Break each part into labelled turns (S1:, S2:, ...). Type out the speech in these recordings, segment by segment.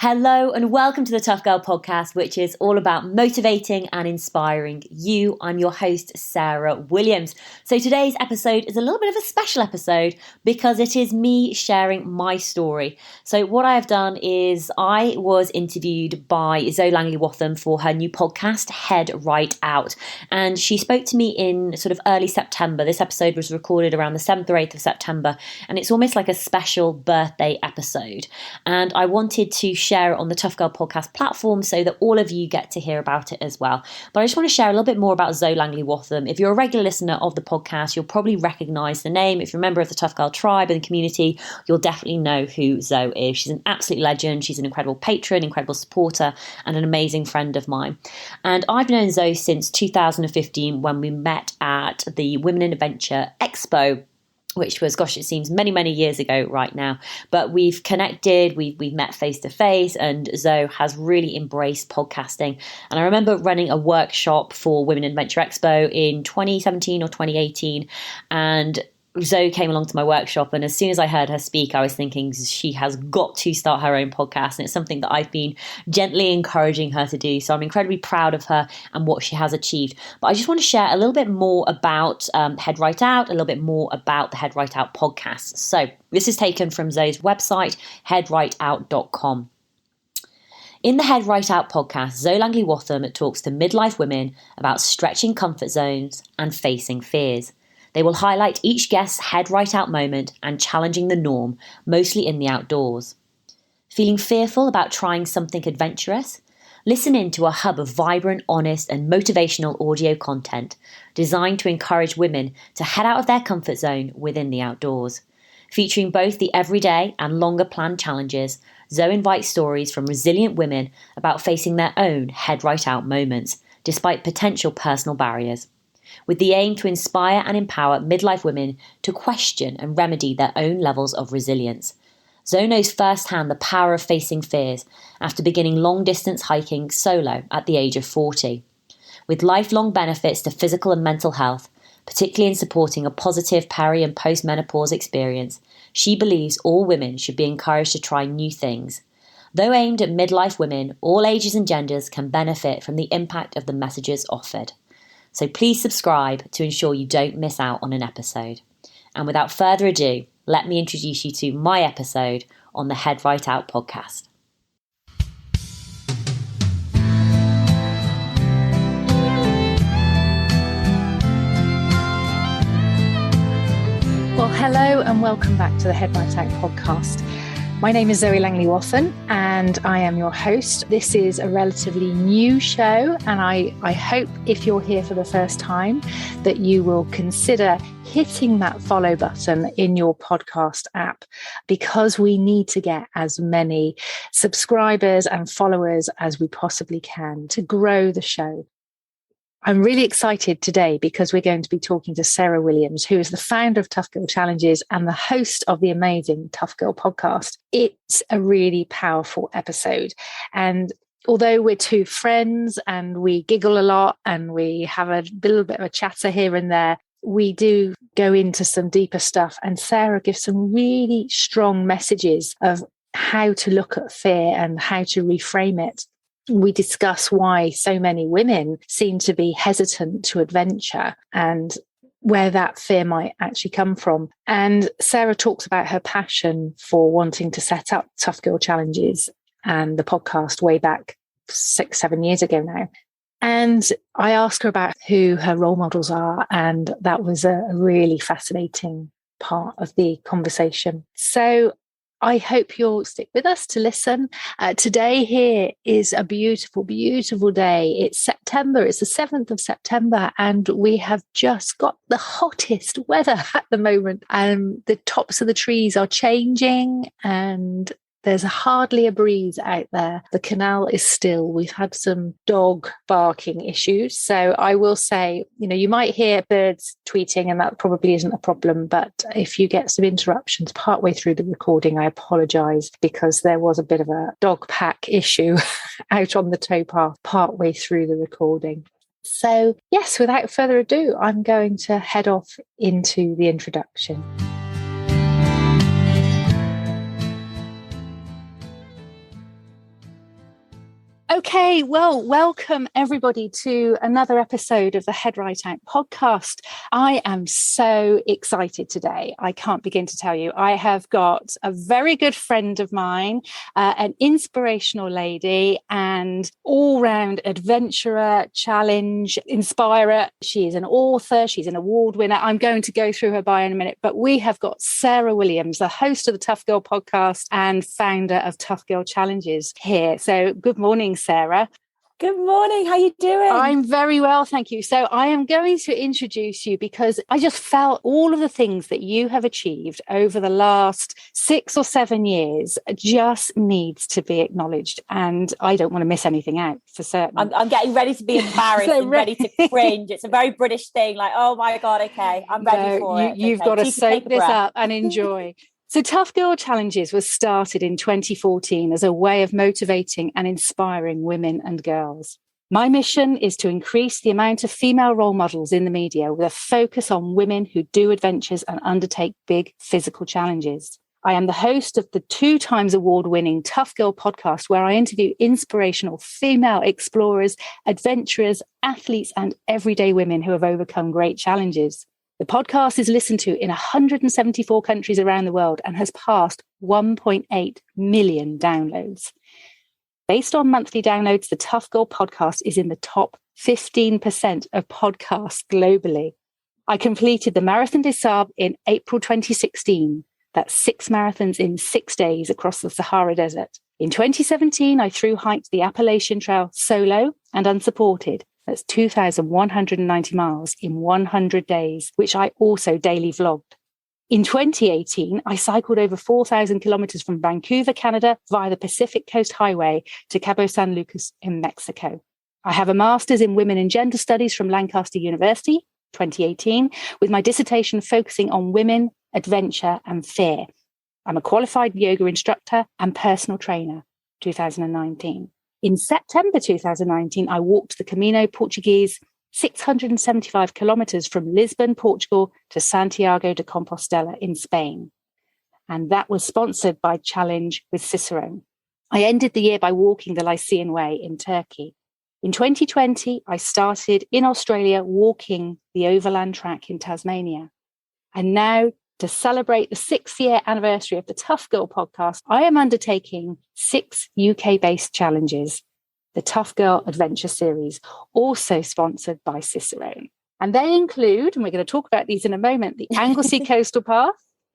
S1: Hello and welcome to the Tough Girl podcast, which is all about motivating and inspiring you. I'm your host, Sarah Williams. So today's episode is a little bit of a special episode because it is me sharing my story. So what I have done is I was interviewed by Zoe Langley-Wattham for her new podcast, Head Right Out. And she spoke to me in sort of early September. This episode was recorded around the 7th or 8th of September. And it's almost like a special birthday episode. And I wanted to share it on the Tough Girl podcast platform so that all of you get to hear about it as well. But I just want to share a little bit more about Zoe Langley-Wattham. If you're a regular listener of the podcast, you'll probably recognise the name. If you're a member of the Tough Girl tribe and community, you'll definitely know who Zoe is. She's an absolute legend. She's an incredible patron, incredible supporter, and an amazing friend of mine. And I've known Zoe since 2015 when we met at the Women in Adventure Expo, which was, gosh, it seems many, many years ago right now. But we've connected, we've met face to face, and Zoe has really embraced podcasting. And I remember running a workshop for Women in Adventure Expo in 2017 or 2018, and Zoe came along to my workshop, and as soon as I heard her speak, I was thinking she has got to start her own podcast, and it's something that I've been gently encouraging her to do. So I'm incredibly proud of her and what she has achieved. But I just want to share a little bit more about Head Right Out, a little bit more about the Head Right Out podcast. So this is taken from Zoe's website, headrightout.com. In the Head Right Out podcast, Zoe Langley-Wattham talks to midlife women about stretching comfort zones and facing fears. They will highlight each guest's head right out moment and challenging the norm, mostly in the outdoors. Feeling fearful about trying something adventurous? Listen in to a hub of vibrant, honest, and motivational audio content designed to encourage women to head out of their comfort zone within the outdoors. Featuring both the everyday and longer planned challenges, Zoe invites stories from resilient women about facing their own head right out moments, despite potential personal barriers, with the aim to inspire and empower midlife women to question and remedy their own levels of resilience. Zoe knows firsthand the power of facing fears after beginning long-distance hiking solo at the age of 40. With lifelong benefits to physical and mental health, particularly in supporting a positive peri- and post-menopause experience, she believes all women should be encouraged to try new things. Though aimed at midlife women, all ages and genders can benefit from the impact of the messages offered. So please subscribe to ensure you don't miss out on an episode. And without further ado, let me introduce you to my episode on the Head Right Out podcast.
S2: Well, hello and welcome back to the Head Right Out podcast. My name is Zoe Langley-Wattham and I am your host. This is a relatively new show, and I hope if you're here for the first time that you will consider hitting that follow button in your podcast app, because we need to get as many subscribers and followers as we possibly can to grow the show. I'm really excited today because we're going to be talking to Sarah Williams, who is the founder of Tough Girl Challenges and the host of the amazing Tough Girl podcast. It's a really powerful episode. And although we're two friends and we giggle a lot and we have a little bit of a chatter here and there, we do go into some deeper stuff. And Sarah gives some really strong messages of how to look at fear and how to reframe it. We discuss why so many women seem to be hesitant to adventure and where that fear might actually come from. And Sarah talks about her passion for wanting to set up Tough Girl Challenges and the podcast way back 6-7 years ago now. And I asked her about who her role models are, and that was a really fascinating part of the conversation. So I hope you'll stick with us to listen. Today here is a beautiful, beautiful day. It's September. It's the 7th of September, and we have just got the hottest weather at the moment. The tops of the trees are changing, and there's hardly a breeze out there. The canal is still. We've had some dog barking issues. So I will say, you might hear birds tweeting, and that probably isn't a problem. But if you get some interruptions partway through the recording, I apologise, because there was a bit of a dog pack issue out on the towpath partway through the recording. So yes, without further ado, I'm going to head off into the introduction. Okay, well, welcome everybody to another episode of the Head Right Out podcast. I am so excited today. I can't begin to tell you. I have got a very good friend of mine, an inspirational lady and all-round adventurer, challenge, inspirer. She is an author. She's an award winner. I'm going to go through her bio in a minute, but we have got Sarah Williams, the host of the Tough Girl podcast and founder of Tough Girl Challenges here. So good morning, Sarah.
S1: Good morning. How you doing?
S2: I'm very well, thank you. So I am going to introduce you because I just felt all of the things that you have achieved over the last 6 or 7 years just needs to be acknowledged. And I don't want to miss anything out for certain.
S1: I'm getting ready to be embarrassed and ready to cringe. It's a very British thing. Like, oh my God, okay, I'm ready for it.
S2: You've got to soak this up and enjoy. So Tough Girl Challenges was started in 2014 as a way of motivating and inspiring women and girls. My mission is to increase the amount of female role models in the media with a focus on women who do adventures and undertake big physical challenges. I am the host of the 2 times award-winning Tough Girl podcast, where I interview inspirational female explorers, adventurers, athletes, and everyday women who have overcome great challenges. The podcast is listened to in 174 countries around the world and has passed 1.8 million downloads. Based on monthly downloads, the Tough Girl podcast is in the top 15% of podcasts globally. I completed the Marathon des Sables in April 2016. That's 6 marathons in 6 days across the Sahara Desert. In 2017, I thru-hiked the Appalachian Trail solo and unsupported. That's 2,190 miles in 100 days, which I also daily vlogged. In 2018, I cycled over 4,000 kilometers from Vancouver, Canada, via the Pacific Coast Highway to Cabo San Lucas in Mexico. I have a master's in women and gender studies from Lancaster University, 2018, with my dissertation focusing on women, adventure, and fear. I'm a qualified yoga instructor and personal trainer, 2019. In September 2019, I walked the Camino Portuguese 675 kilometers from Lisbon, Portugal to Santiago de Compostela in Spain. And that was sponsored by Challenge with Cicerone. I ended the year by walking the Lycian Way in Turkey. In 2020, I started in Australia walking the Overland Track in Tasmania. And now, to celebrate the 6th year anniversary of the Tough Girl podcast, I am undertaking 6 UK-based challenges, the Tough Girl Adventure Series, also sponsored by Cicerone. And they include, and we're going to talk about these in a moment, the Anglesey Coastal Path,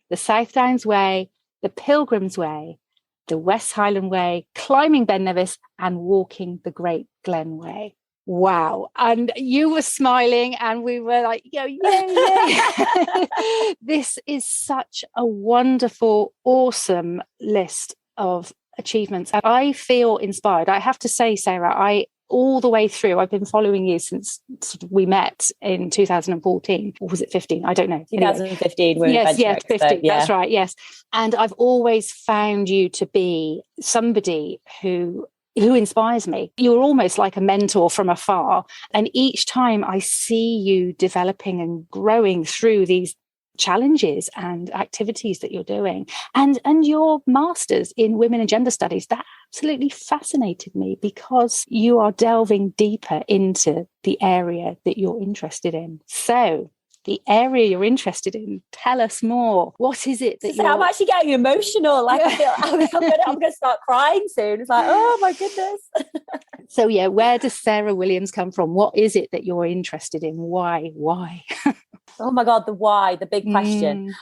S2: the South Downs Way, the Pilgrim's Way, the West Highland Way, climbing Ben Nevis, and walking the Great Glen Way. Wow. And you were smiling and we were like, yay. This is such a wonderful, awesome list of achievements. And I feel inspired. I have to say, Sarah, all the way through, I've been following you since we met in 2014. Or was it 15? I don't know.
S1: 2015.
S2: Anyway. Yes, 15. Yeah. That's right. Yes. And I've always found you to be somebody who inspires me. You're almost like a mentor from afar. And each time I see you developing and growing through these challenges and activities that you're doing and your masters in women and gender studies, that absolutely fascinated me because you are delving deeper into the area that you're interested in. So the area you're interested in, tell us more. What is it that
S1: I'm actually getting emotional. Like I feel I'm going to start crying soon. It's like, oh my goodness.
S2: So yeah, where does Sarah Williams come from? What is it that you're interested in? Why?
S1: Oh my God, the why, the big question.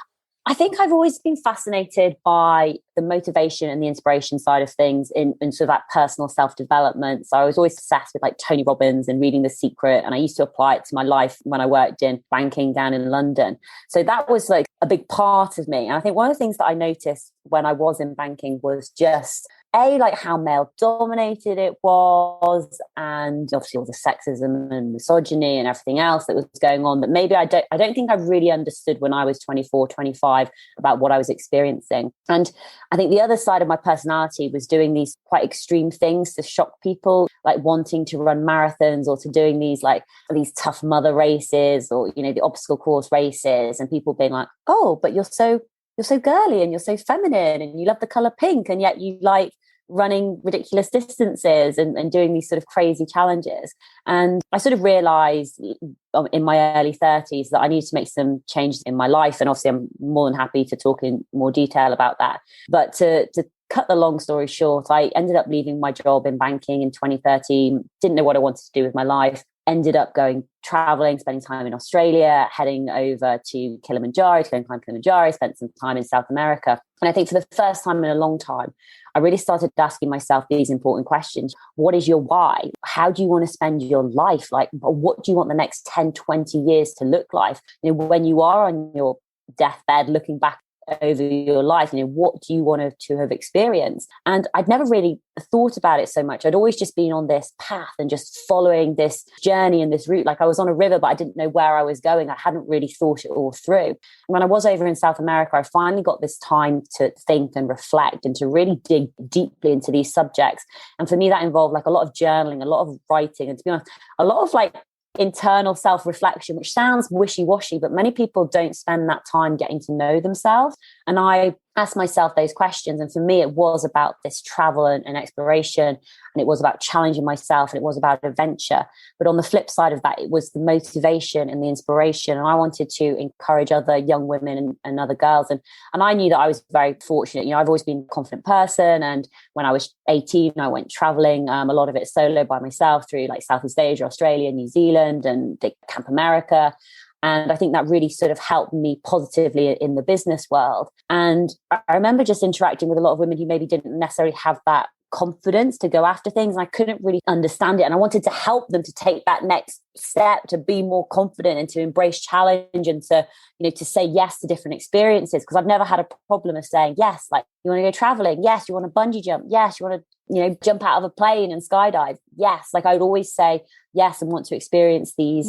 S1: I think I've always been fascinated by the motivation and the inspiration side of things in sort of that personal self-development. So I was always obsessed with like Tony Robbins and reading The Secret. And I used to apply it to my life when I worked in banking down in London. So that was like a big part of me. And I think one of the things that I noticed when I was in banking was just like how male dominated it was, and obviously all the sexism and misogyny and everything else that was going on that maybe I don't think I really understood when I was 24, 25 about what I was experiencing. And I think the other side of my personality was doing these quite extreme things to shock people, like wanting to run marathons or to doing these tough mother races or, the obstacle course races, and people being like, oh, but you're so girly and you're so feminine and you love the color pink, and yet you like running ridiculous distances and doing these sort of crazy challenges. And I sort of realized in my early 30s that I needed to make some changes in my life. And obviously I'm more than happy to talk in more detail about that. But to cut the long story short, I ended up leaving my job in banking in 2013, didn't know what I wanted to do with my life, ended up going traveling, spending time in Australia, heading over to Kilimanjaro, to go and climb Kilimanjaro, spent some time in South America. And I think for the first time in a long time, I really started asking myself these important questions. What is your why? How do you want to spend your life? Like, what do you want the next 10, 20 years to look like? You know, when you are on your deathbed, looking back over your life, you know, what do you want to have experienced? And I'd never really thought about it so much. I'd always just been on this path and just following this journey and this route. Like I was on a river, but I didn't know where I was going. I hadn't really thought it all through. And when I was over in South America, I finally got this time to think and reflect and to really dig deeply into these subjects. And for me, that involved like a lot of journaling, a lot of writing, and to be honest, a lot of like internal self-reflection, which sounds wishy-washy, but many people don't spend that time getting to know themselves. And I asked myself those questions. And for me, it was about this travel and exploration, and it was about challenging myself, and it was about adventure. But on the flip side of that, it was the motivation and the inspiration. And I wanted to encourage other young women and other girls. And I knew that I was very fortunate. You know, I've always been a confident person. And when I was 18, I went traveling, a lot of it solo by myself through like Southeast Asia, Australia, New Zealand, and Camp America. And I think that really sort of helped me positively in the business world. And I remember just interacting with a lot of women who maybe didn't necessarily have that confidence to go after things. And I couldn't really understand it. And I wanted to help them to take that next step, to be more confident and to embrace challenge and to, you know, to say yes to different experiences. Because I've never had a problem of saying yes. Like, you want to go traveling? Yes. You want to bungee jump? Yes. You want to, you know, jump out of a plane and skydive? Yes. Like I would always say yes and want to experience these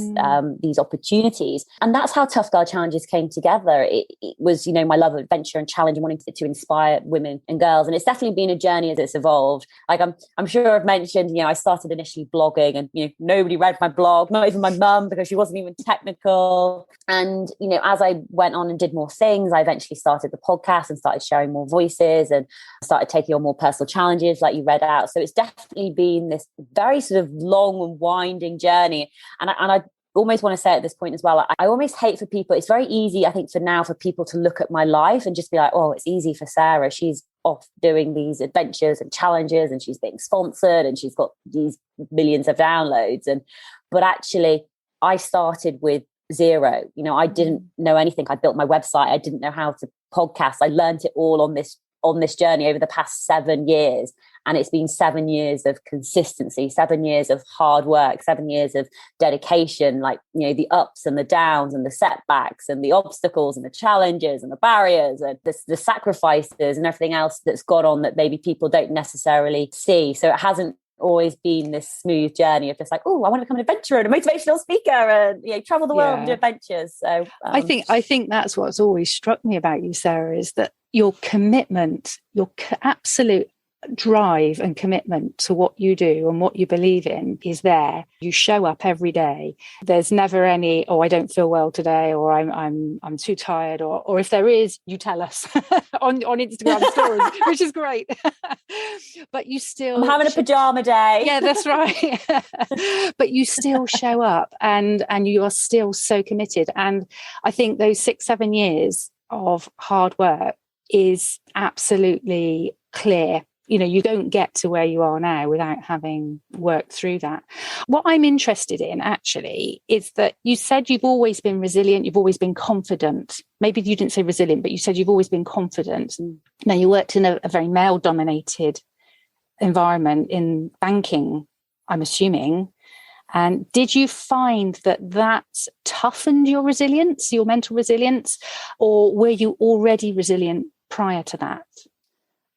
S1: opportunities. And that's how Tough Girl Challenges came together. It was, you know, my love of adventure and challenge and wanting to inspire women and girls. And it's definitely been a journey as it's evolved. Like I'm sure I've mentioned, you know, I started initially blogging and, you know, nobody read my blog, not even my mum, because she wasn't even technical. And, you know, as I went on and did more things, I eventually started the podcast and started sharing more voices and started taking on more personal challenges like you read out. So it's definitely been this very sort of long and winding journey. And I almost want to say at this point as well, I almost hate for people, it's very easy, I think, for now for people to look at my life and just be like, oh, it's easy for Sarah. She's off doing these adventures and challenges and she's being sponsored and she's got these millions of downloads. But actually, I started with zero. You know, I didn't know anything. I built my website. I didn't know how to podcast. I learned it all on this journey over the past 7 years. And it's been 7 years of consistency, 7 years of hard work, 7 years of dedication, like, you know, the ups and the downs and the setbacks and the obstacles and the challenges and the barriers and the sacrifices and everything else that's gone on that maybe people don't necessarily see. So it hasn't always been this smooth journey of just like, oh, I want to become an adventurer and a motivational speaker and, you know, travel the world and do adventures. So
S2: I think that's what's always struck me about you, Sarah, is that your commitment, your absolute drive and commitment to what you do and what you believe in is there. You show up every day. There's never any, oh, I don't feel well today, or I'm too tired, or if there is, you tell us on Instagram stories, which is great. But you still,
S1: I'm having a pajama day.
S2: Yeah, that's right. But you still show up and you are still so committed. And I think those 6-7 years of hard work is absolutely clear. You know, you don't get to where you are now without having worked through that. What I'm interested in actually is that you said you've always been resilient, you've always been confident. Maybe you didn't say resilient, but you said you've always been confident. Now, you worked in a very male-dominated environment in banking, I'm assuming. And did you find that toughened your resilience, your mental resilience, or were you already resilient prior to that?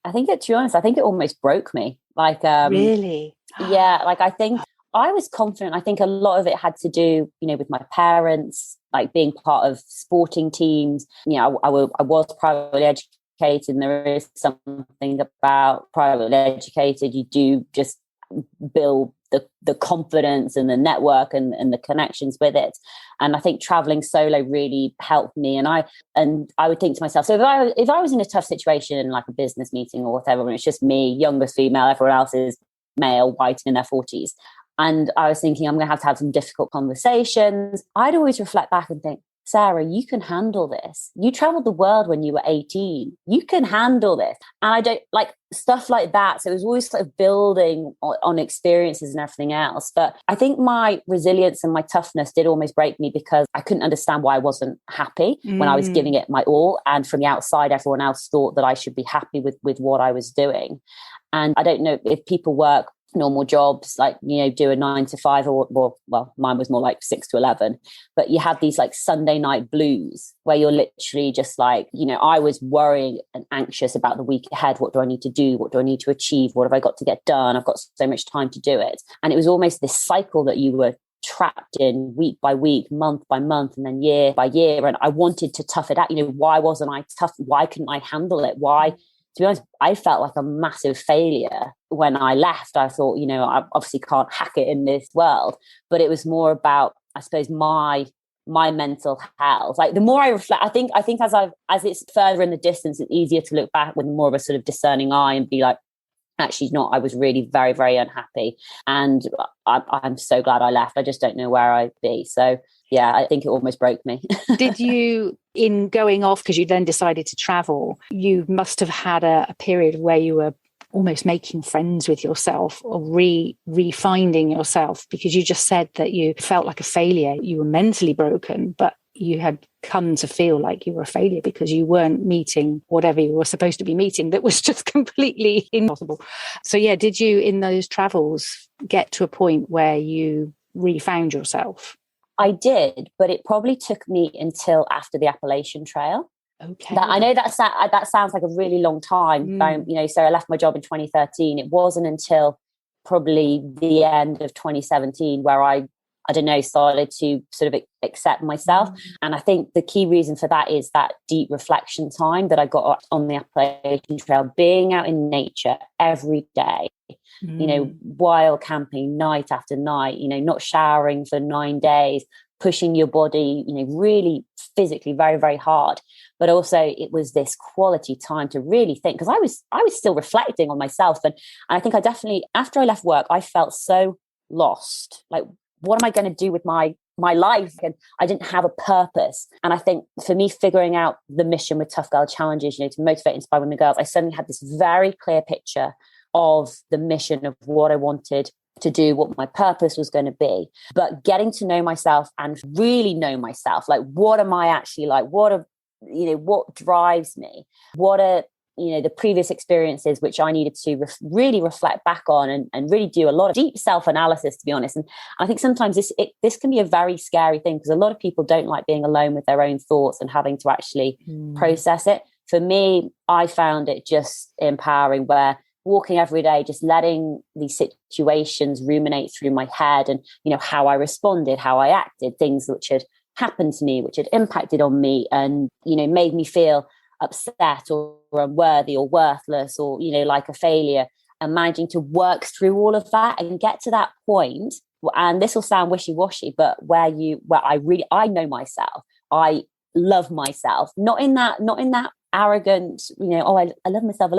S1: I think to be honest, I think it almost broke me. Like,
S2: really?
S1: Yeah. Like, I think I was confident. I think a lot of it had to do, you know, with my parents, like being part of sporting teams. You know, I was privately educated, and there is something about privately educated. You do just build the confidence and the network and the connections with it. And I think traveling solo really helped me. And I would think to myself, so if I was in a tough situation in like a business meeting or whatever, and it's just me, youngest female, everyone else is male, white, in their 40s, and I was thinking I'm going to have some difficult conversations, I'd always reflect back and think, Sarah, you can handle this. You traveled the world when you were 18. You can handle this. And I don't like stuff like that. So it was always sort of building on experiences and everything else. But I think my resilience and my toughness did almost break me because I couldn't understand why I wasn't happy when I was giving it my all. And from the outside, everyone else thought that I should be happy with what I was doing. And I don't know if people work normal jobs, like, do a 9 to 5 or well, mine was more like 6 to 11, but you have these like Sunday night blues where you're literally just like, I was worrying and anxious about the week ahead. What do I need to do? What do I need to achieve? What have I got to get done? I've got so much time to do it. And it was almost this cycle that you were trapped in week by week, month by month, and then year by year. And I wanted to tough it out. Why wasn't I tough? Why couldn't I handle it? Why? To be honest, I felt like a massive failure when I left. I thought, I obviously can't hack it in this world, but it was more about, I suppose, my mental health. Like the more I reflect, I think as it's further in the distance, it's easier to look back with more of a sort of discerning eye and be like, actually not. I was really very, very unhappy, and I'm so glad I left. I just don't know where I'd be. So yeah, I think it almost broke me.
S2: Did you, in going off, because you then decided to travel, you must have had a period where you were almost making friends with yourself or refinding yourself, because you just said that you felt like a failure. You were mentally broken, but you had come to feel like you were a failure because you weren't meeting whatever you were supposed to be meeting. That was just completely impossible. So yeah, did you in those travels get to a point where you refound yourself?
S1: I did, but it probably took me until after the Appalachian Trail.
S2: Okay.
S1: I know that sounds like a really long time. So I left my job in 2013. It wasn't until probably the end of 2017 where I don't know, started to sort of accept myself. And I think the key reason for that is that deep reflection time that I got on the Appalachian Trail, being out in nature every day, wild camping night after night, not showering for 9 days, pushing your body, really physically very, very hard. But also it was this quality time to really think, because I was still reflecting on myself. And I think I definitely, after I left work, I felt so lost. Like, what am I going to do with my life? And I didn't have a purpose. And I think for me, figuring out the mission with Tough Girl Challenges, to motivate, inspire women and girls, I suddenly had this very clear picture of the mission of what I wanted to do, what my purpose was going to be. But getting to know myself and really know myself, like, what am I actually like? What drives me? What are the previous experiences which I needed to really reflect back on and really do a lot of deep self-analysis, to be honest. And I think sometimes this can be a very scary thing, because a lot of people don't like being alone with their own thoughts and having to actually process it. For me, I found it just empowering, where walking every day, just letting these situations ruminate through my head, and how I responded, how I acted, things which had happened to me, which had impacted on me, and made me feel upset or unworthy or worthless or like a failure, and managing to work through all of that and get to that point. And this will sound wishy-washy, but where I know myself, I love myself, not in that arrogant, I love myself,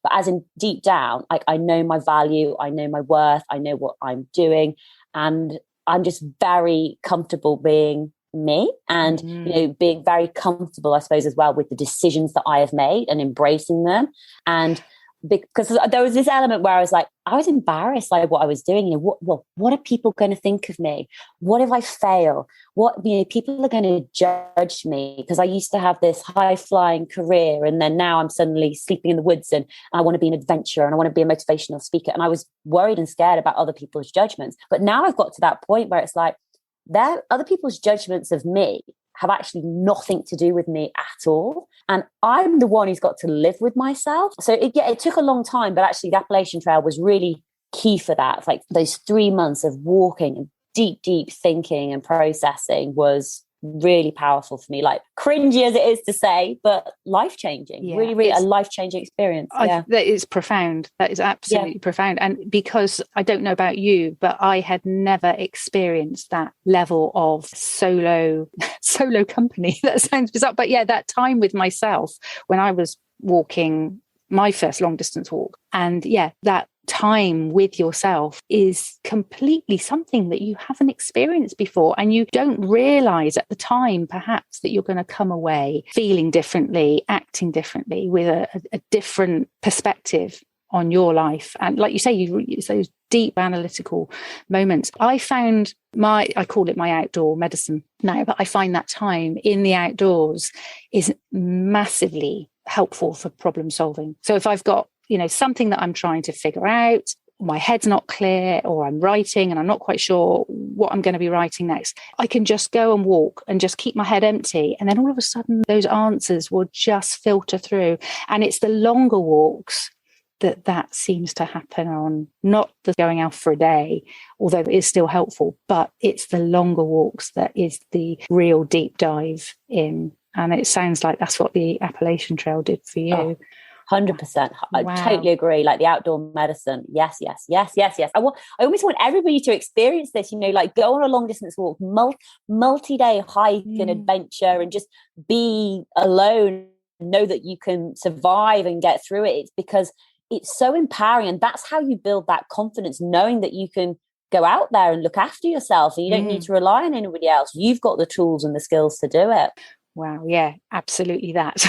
S1: but as in deep down, like, I know my value, I know my worth, I know what I'm doing, and I'm just very comfortable being me, and being very comfortable, I suppose, as well, with the decisions that I have made and embracing them. And because there was this element where I was embarrassed by what I was doing. What are people going to think of me? What if I fail? What, people are going to judge me, because I used to have this high flying career, and then now I'm suddenly sleeping in the woods, and I want to be an adventurer, and I want to be a motivational speaker. And I was worried and scared about other people's judgments. But now I've got to that point where it's like, other people's judgments of me have actually nothing to do with me at all. And I'm the one who's got to live with myself. So it took a long time, but actually the Appalachian Trail was really key for that. It's like those 3 months of walking and deep thinking and processing was really powerful for me, like cringy as it is to say, but life-changing, really a life-changing experience.
S2: That is profound. That is absolutely profound. And because I don't know about you, but I had never experienced that level of solo company. That sounds bizarre, but that time with myself when I was walking my first long distance walk, and that time with yourself is completely something that you haven't experienced before, and you don't realize at the time perhaps that you're going to come away feeling differently, acting differently, with a different perspective on your life. And like you say, it's those deep analytical moments. I found I call it my outdoor medicine now, but I find that time in the outdoors is massively helpful for problem solving. So if I've got something that I'm trying to figure out, my head's not clear, or I'm writing and I'm not quite sure what I'm going to be writing next, I can just go and walk and just keep my head empty. And then all of a sudden those answers will just filter through. And it's the longer walks that seems to happen on, not the going out for a day, although it is still helpful, but it's the longer walks that is the real deep dive in. And it sounds like that's what the Appalachian Trail did for you.
S1: Oh. 100%. I totally agree. Like the outdoor medicine. Yes. I almost want everybody to experience this, like go on a long distance walk, multi-day hike and adventure, and just be alone. Know that you can survive and get through it. It's because it's so empowering. And that's how you build that confidence, knowing that you can go out there and look after yourself and you don't need to rely on anybody else. You've got the tools and the skills to do it.
S2: Wow. Yeah, absolutely that.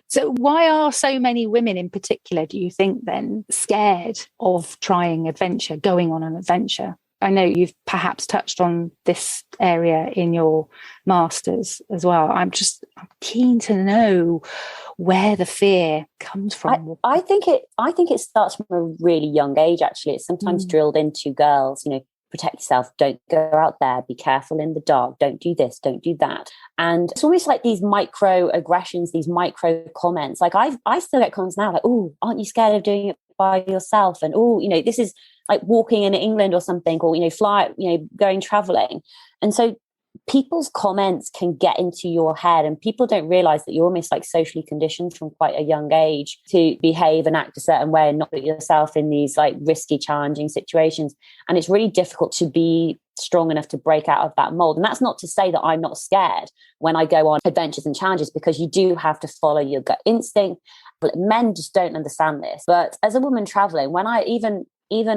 S2: So why are so many women in particular, do you think then, scared of trying adventure, going on an adventure? I know you've perhaps touched on this area in your master's as well. I'm keen to know where the fear comes from.
S1: I think it starts from a really young age, actually. It's sometimes drilled into girls, protect yourself, don't go out there, be careful in the dark, don't do this, don't do that. And it's almost like these micro aggressions, these micro comments. Like I still get comments now like, oh, aren't you scared of doing it by yourself? And oh, this is like walking in England or something, or going traveling. And so people's comments can get into your head, and people don't realize that you're almost like socially conditioned from quite a young age to behave and act a certain way and not put yourself in these like risky, challenging situations. And it's really difficult to be strong enough to break out of that mold. And that's not to say that I'm not scared when I go on adventures and challenges, because you do have to follow your gut instinct. But men just don't understand this. But as a woman traveling, when I even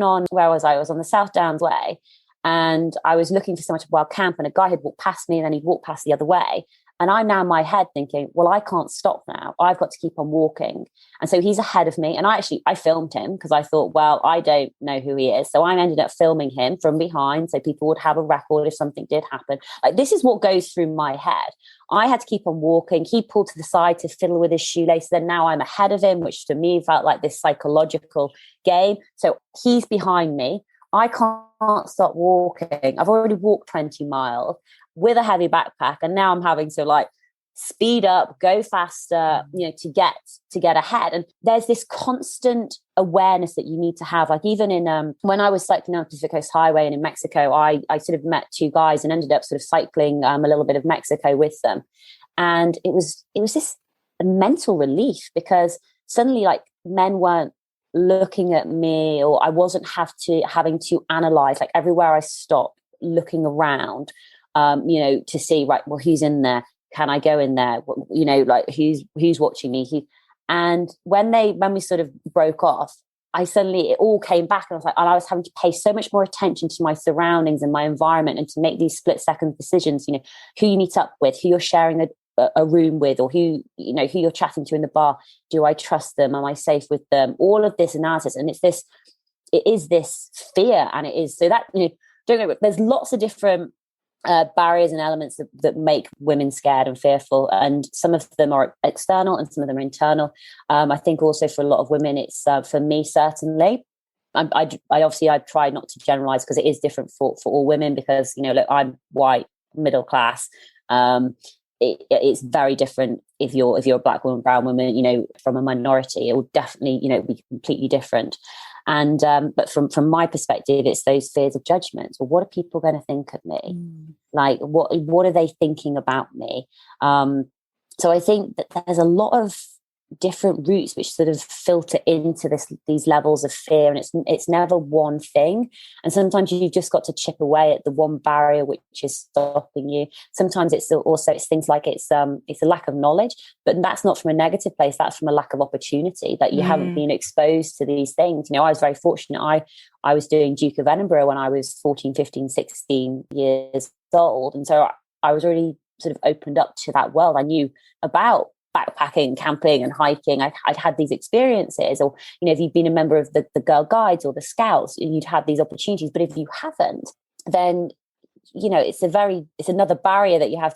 S1: on, where was I? I was on the South Downs Way, and I was looking for somewhere to wild camp, and a guy had walked past me and then he'd walked past the other way. And I'm now in my head thinking, well, I can't stop now. I've got to keep on walking. And so he's ahead of me. And I filmed him because I thought, well, I don't know who he is. So I ended up filming him from behind so people would have a record if something did happen. Like, this is what goes through my head. I had to keep on walking. He pulled to the side to fiddle with his shoelaces. Then now I'm ahead of him, which to me felt like this psychological game. So he's behind me. I can't stop walking. I've already walked 20 miles with a heavy backpack, and now I'm having to like speed up, go faster, to get ahead. And there's this constant awareness that you need to have. Like even in when I was cycling down Pacific Coast Highway and in Mexico, I sort of met two guys and ended up sort of cycling a little bit of Mexico with them, and it was this mental relief, because suddenly like men weren't looking at me, or I wasn't having to analyze, like everywhere I stopped, looking around, to see, right, well, who's in there? Can I go in there? Like who's watching me? And when we sort of broke off, it all came back, and I was having to pay so much more attention to my surroundings and my environment, and to make these split second decisions, who you meet up with, who you're sharing a room with, or who you're chatting to in the bar. Do I trust them? Am I safe with them? All of this analysis. And it is this fear. And it is, so that, don't know, there's lots of different barriers and elements that make women scared and fearful. And some of them are external and some of them are internal. I think also for a lot of women, it's for me, certainly, I try not to generalize, because it is different for all women, because, look, I'm white, middle class. It's very different if you're a black woman, brown woman, from a minority. It will definitely, be completely different. And but from my perspective, it's those fears of judgment. Well, what are people going to think of me? Like, what are they thinking about me? So I think that there's a lot of different routes which sort of filter into these levels of fear, and it's never one thing. And sometimes you've just got to chip away at the one barrier which is stopping you. Sometimes it's things like it's a lack of knowledge, but that's not from a negative place. That's from a lack of opportunity, that you haven't been exposed to these things. I was very fortunate. I was doing Duke of Edinburgh when I was 14, 15, 16 years old, and so I was already sort of opened up to that world. I knew about backpacking, camping and hiking. I'd had these experiences, or if you've been a member of the Girl Guides or the Scouts, you'd had these opportunities. But if you haven't, then it's another barrier that you have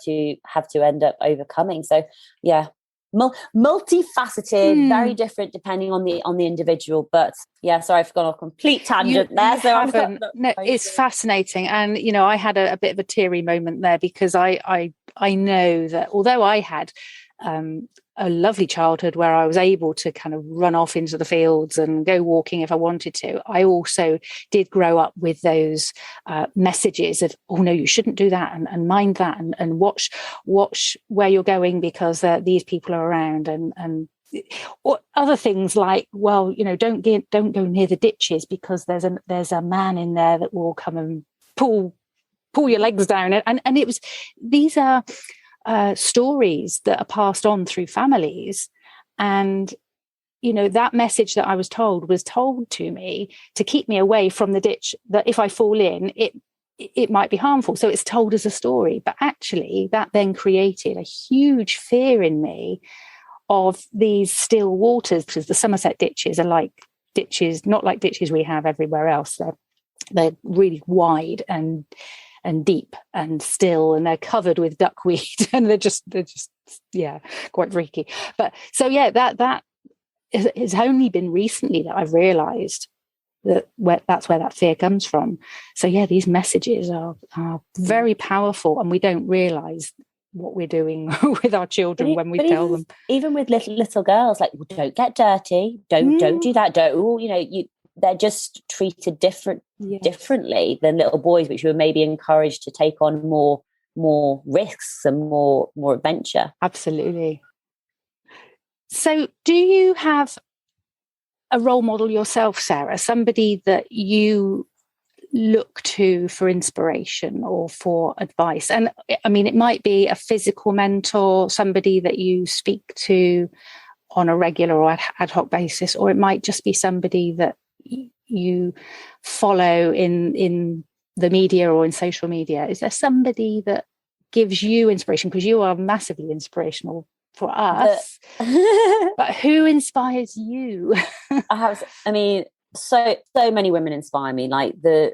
S1: to end up overcoming. So yeah, multifaceted, very different depending on the individual. But yeah, sorry, I've gone off a complete tangent there. So
S2: no, it's fascinating. And I had a bit of a teary moment there, because I know that although I had a lovely childhood where I was able to kind of run off into the fields and go walking if I wanted to, I also did grow up with those messages of, oh no, you shouldn't do that, and mind that, and watch where you're going, because these people are around, and or other things like, well, don't go near the ditches, because there's a man in there that will come and pull your legs down, and it was, these are stories that are passed on through families. And, that message that I was told to me to keep me away from the ditch, that if I fall in, it might be harmful. So it's told as a story. But actually, that then created a huge fear in me of these still waters, because the Somerset ditches are like ditches, not like ditches we have everywhere else. They're really wide and deep and still, and they're covered with duckweed, and they're just quite freaky. But so yeah, that has only been recently that I've realized that's where that fear comes from. So yeah, these messages are very powerful, and we don't realize what we're doing with our children when we tell them.
S1: Even with little girls, like, well, don't get dirty, don't do that, they're just treated differently than little boys, which were maybe encouraged to take on more risks and more adventure.
S2: Absolutely. So do you have a role model yourself, Sarah, somebody that you look to for inspiration or for advice? And I mean, it might be a physical mentor, somebody that you speak to on a regular or ad hoc basis, or it might just be somebody that you follow in the media or in social media. Is there somebody that gives you inspiration? Because you are massively inspirational for us, but who inspires you?
S1: So many women inspire me. Like the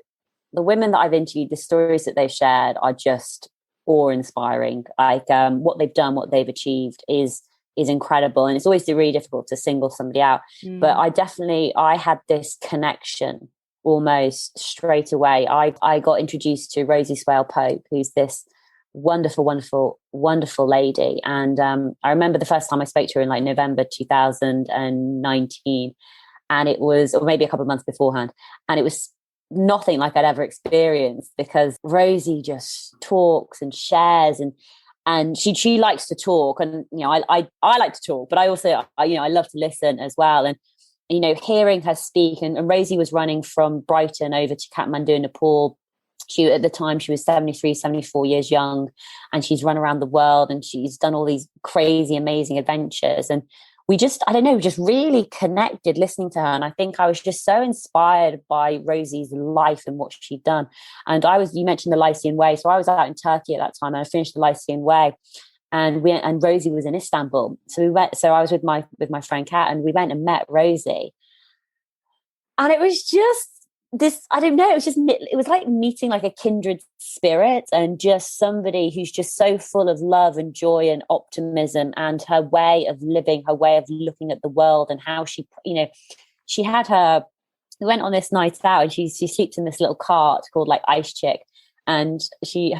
S1: women that I've interviewed, the stories that they've shared are just awe-inspiring. Like what they've done, what they've achieved is incredible, and it's always really difficult to single somebody out. But I had this connection almost straight away. I got introduced to Rosie Swale Pope, who's this wonderful lady, and I remember the first time I spoke to her in like November 2019, and it was, or maybe a couple of months beforehand, and it was nothing like I'd ever experienced, because Rosie just talks and shares, and she likes to talk, and I like to talk, but I also I love to listen as well. And hearing her speak, and Rosie was running from Brighton over to Kathmandu, Nepal. At the time she was 73, 74 years young, and she's run around the world, and she's done all these crazy, amazing adventures. And we just really connected listening to her. And I think I was just so inspired by Rosie's life and what she'd done. And you mentioned the Lycian Way. So I was out in Turkey at that time, and I finished the Lycian Way, and Rosie was in Istanbul. So I was with my friend Kat, and we went and met Rosie. And it was just this, I don't know, it was like meeting like a kindred spirit, and just somebody who's just so full of love and joy and optimism, and her way of living, her way of looking at the world, and how she had we went on this night out, and she sleeps in this little cart called like Ice Chick, and she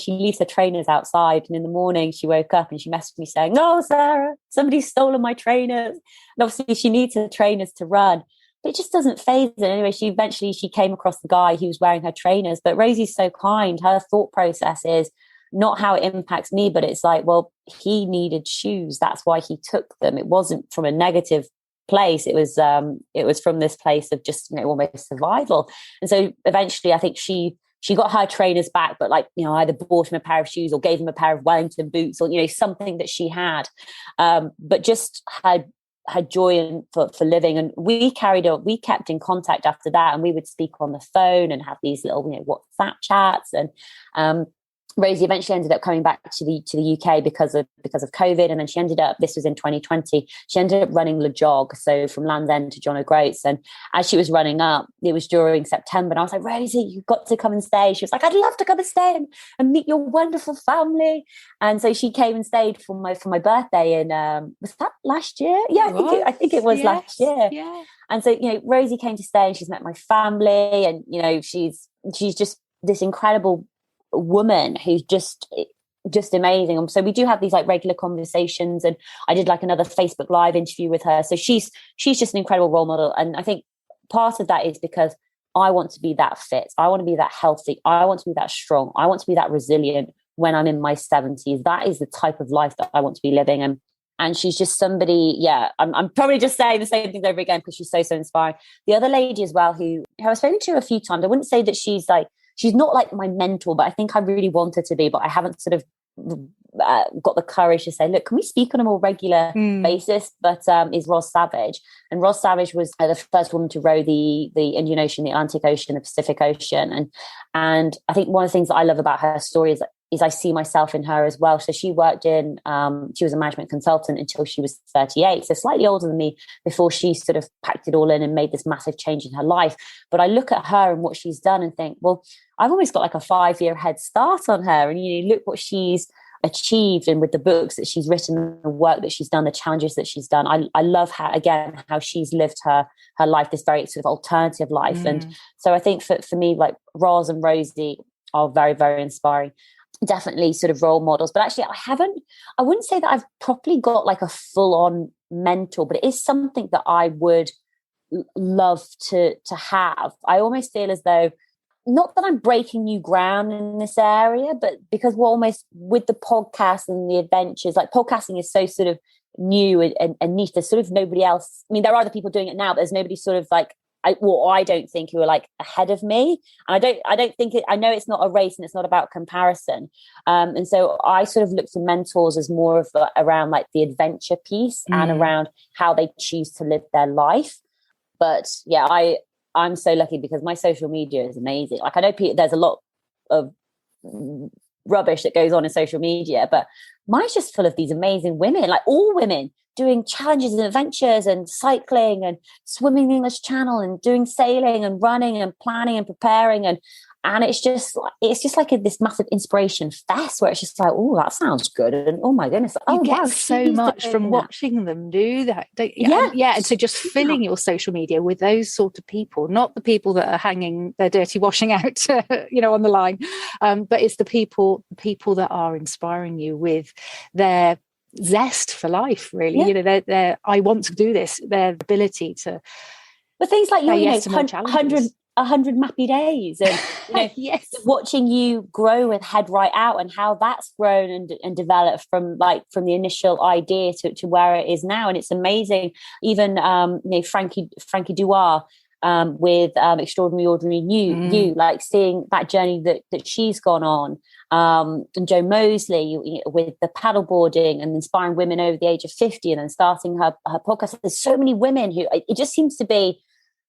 S1: leaves her trainers outside, and in the morning she woke up and she messaged me saying, "Oh, Sarah, somebody's stolen my trainers." And obviously she needs her trainers to run. But it just doesn't faze her. Anyway, she came across the guy who was wearing her trainers. But Rosie's so kind. Her thought process is not how it impacts me, but it's like, well, he needed shoes. That's why he took them. It wasn't from a negative place. It was from this place of just, almost survival. And so eventually I think she got her trainers back, but either bought him a pair of shoes or gave him a pair of Wellington boots, or something that she had, but just had joy for living. And we kept in contact after that, and we would speak on the phone and have these little WhatsApp chats. And Rosie eventually ended up coming back to the UK because of COVID, and then she ended up, this was in 2020, she ended up running Le Jog, so from Land's End to John O'Groats. And as she was running up, it was during September, and I was like, Rosie, you've got to come and stay. She was like, I'd love to come and stay and meet your wonderful family. And so she came and stayed for my birthday in was that last year? Yeah, I think it was last year.
S2: Yeah.
S1: And so Rosie came to stay, and she's met my family, and she's just this incredible woman who's just amazing. So we do have these regular conversations, and I did another Facebook Live interview with her. So she's just an incredible role model. And I think part of that is because I want to be that fit. I want to be that healthy. I want to be that strong. I want to be that resilient when I'm in my 70s. That is the type of life that I want to be living. And she's just somebody, I'm probably just saying the same things over again because she's so inspiring. The other lady as well, who I've spoken to a few times, I wouldn't say that she's not my mentor, but I think I really want her to be, but I haven't sort of got the courage to say, look, can we speak on a more regular basis? But is Ros Savage. And Ros Savage was the first woman to row the Indian Ocean, the Atlantic Ocean, the Pacific Ocean. And I think one of the things that I love about her story is I see myself in her as well. So she worked she was a management consultant until she was 38, so slightly older than me, before she sort of packed it all in and made this massive change in her life. But I look at her and what she's done and think, well, I've almost got a 5-year head start on her. And look what she's achieved, and with the books that she's written, the work that she's done, the challenges that she's done. I love how she's lived her life, this very sort of alternative life. And so I think for me, Roz and Rosie are very, very inspiring. Definitely sort of role models, but actually I wouldn't say that I've properly got a full-on mentor, but it is something that I would love to have. I almost feel as though, not that I'm breaking new ground in this area, but because we're almost with the podcast and the adventures, podcasting is so sort of new and niche. There's sort of nobody else. I mean, there are other people doing it now, but there's nobody sort of I don't think who are ahead of me. And I don't think I know it's not a race and it's not about comparison. And so I sort of look to mentors as more of around the adventure piece and around how they choose to live their life. But yeah, I'm so lucky because my social media is amazing. I know there's a lot of rubbish that goes on in social media, but mine's just full of these amazing women, all women doing challenges and adventures and cycling and swimming the English Channel and doing sailing and running and planning and preparing. And it's just this massive inspiration fest where it's just oh, that sounds good. And oh my goodness.
S2: You get so much from watching them do that. Yeah. And so just filling your social media with those sort of people, not the people that are hanging their dirty washing out, on the line. But it's the people that are inspiring you with their zest for life, really. Their I want to do this, their ability to,
S1: but things like 100 Mappy Days and
S2: yes,
S1: watching you grow with Head Right Out and how that's grown and developed from the initial idea to where it is now. And it's amazing. Even Frankie Duar with Extraordinary Ordinary You, seeing that journey that she's gone on, and Jo Mosley with the paddleboarding and inspiring women over the age of 50 and then starting her podcast. There's so many women who it just seems to be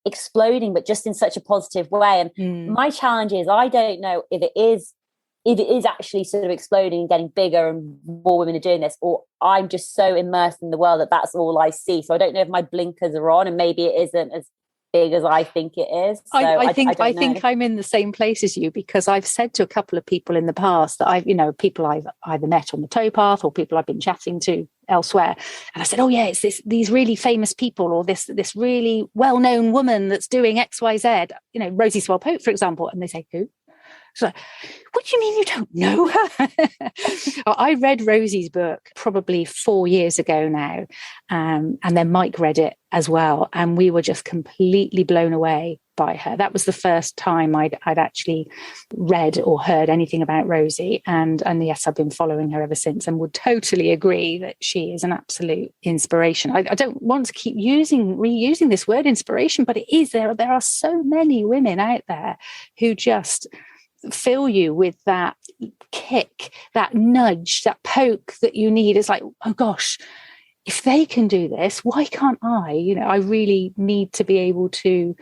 S1: exploding, but just in such a positive way. And my challenge is, I don't know if it is actually sort of exploding and getting bigger and more women are doing this, or I'm just so immersed in the world that that's all I see. So I don't know if my blinkers are on and maybe it isn't as big as I think it is. So
S2: I think I'm in the same place as you, because I've said to a couple of people in the past that people I've either met on the towpath or people I've been chatting to elsewhere, and I said, oh yeah, it's these really famous people, or this really well-known woman that's doing XYZ, Rosie Swell Pope, for example, and they say, who? It's like, what do you mean you don't know her? I read Rosie's book probably 4 years ago now. And then Mike read it as well. And we were just completely blown away by her. That was the first time I'd actually read or heard anything about Rosie. And yes, I've been following her ever since and would totally agree that she is an absolute inspiration. I don't want to keep reusing this word inspiration, but it is. There are so many women out there who just fill you with that kick, that nudge, that poke that you need. It's like, oh gosh, if they can do this, why can't I? I really need to be able to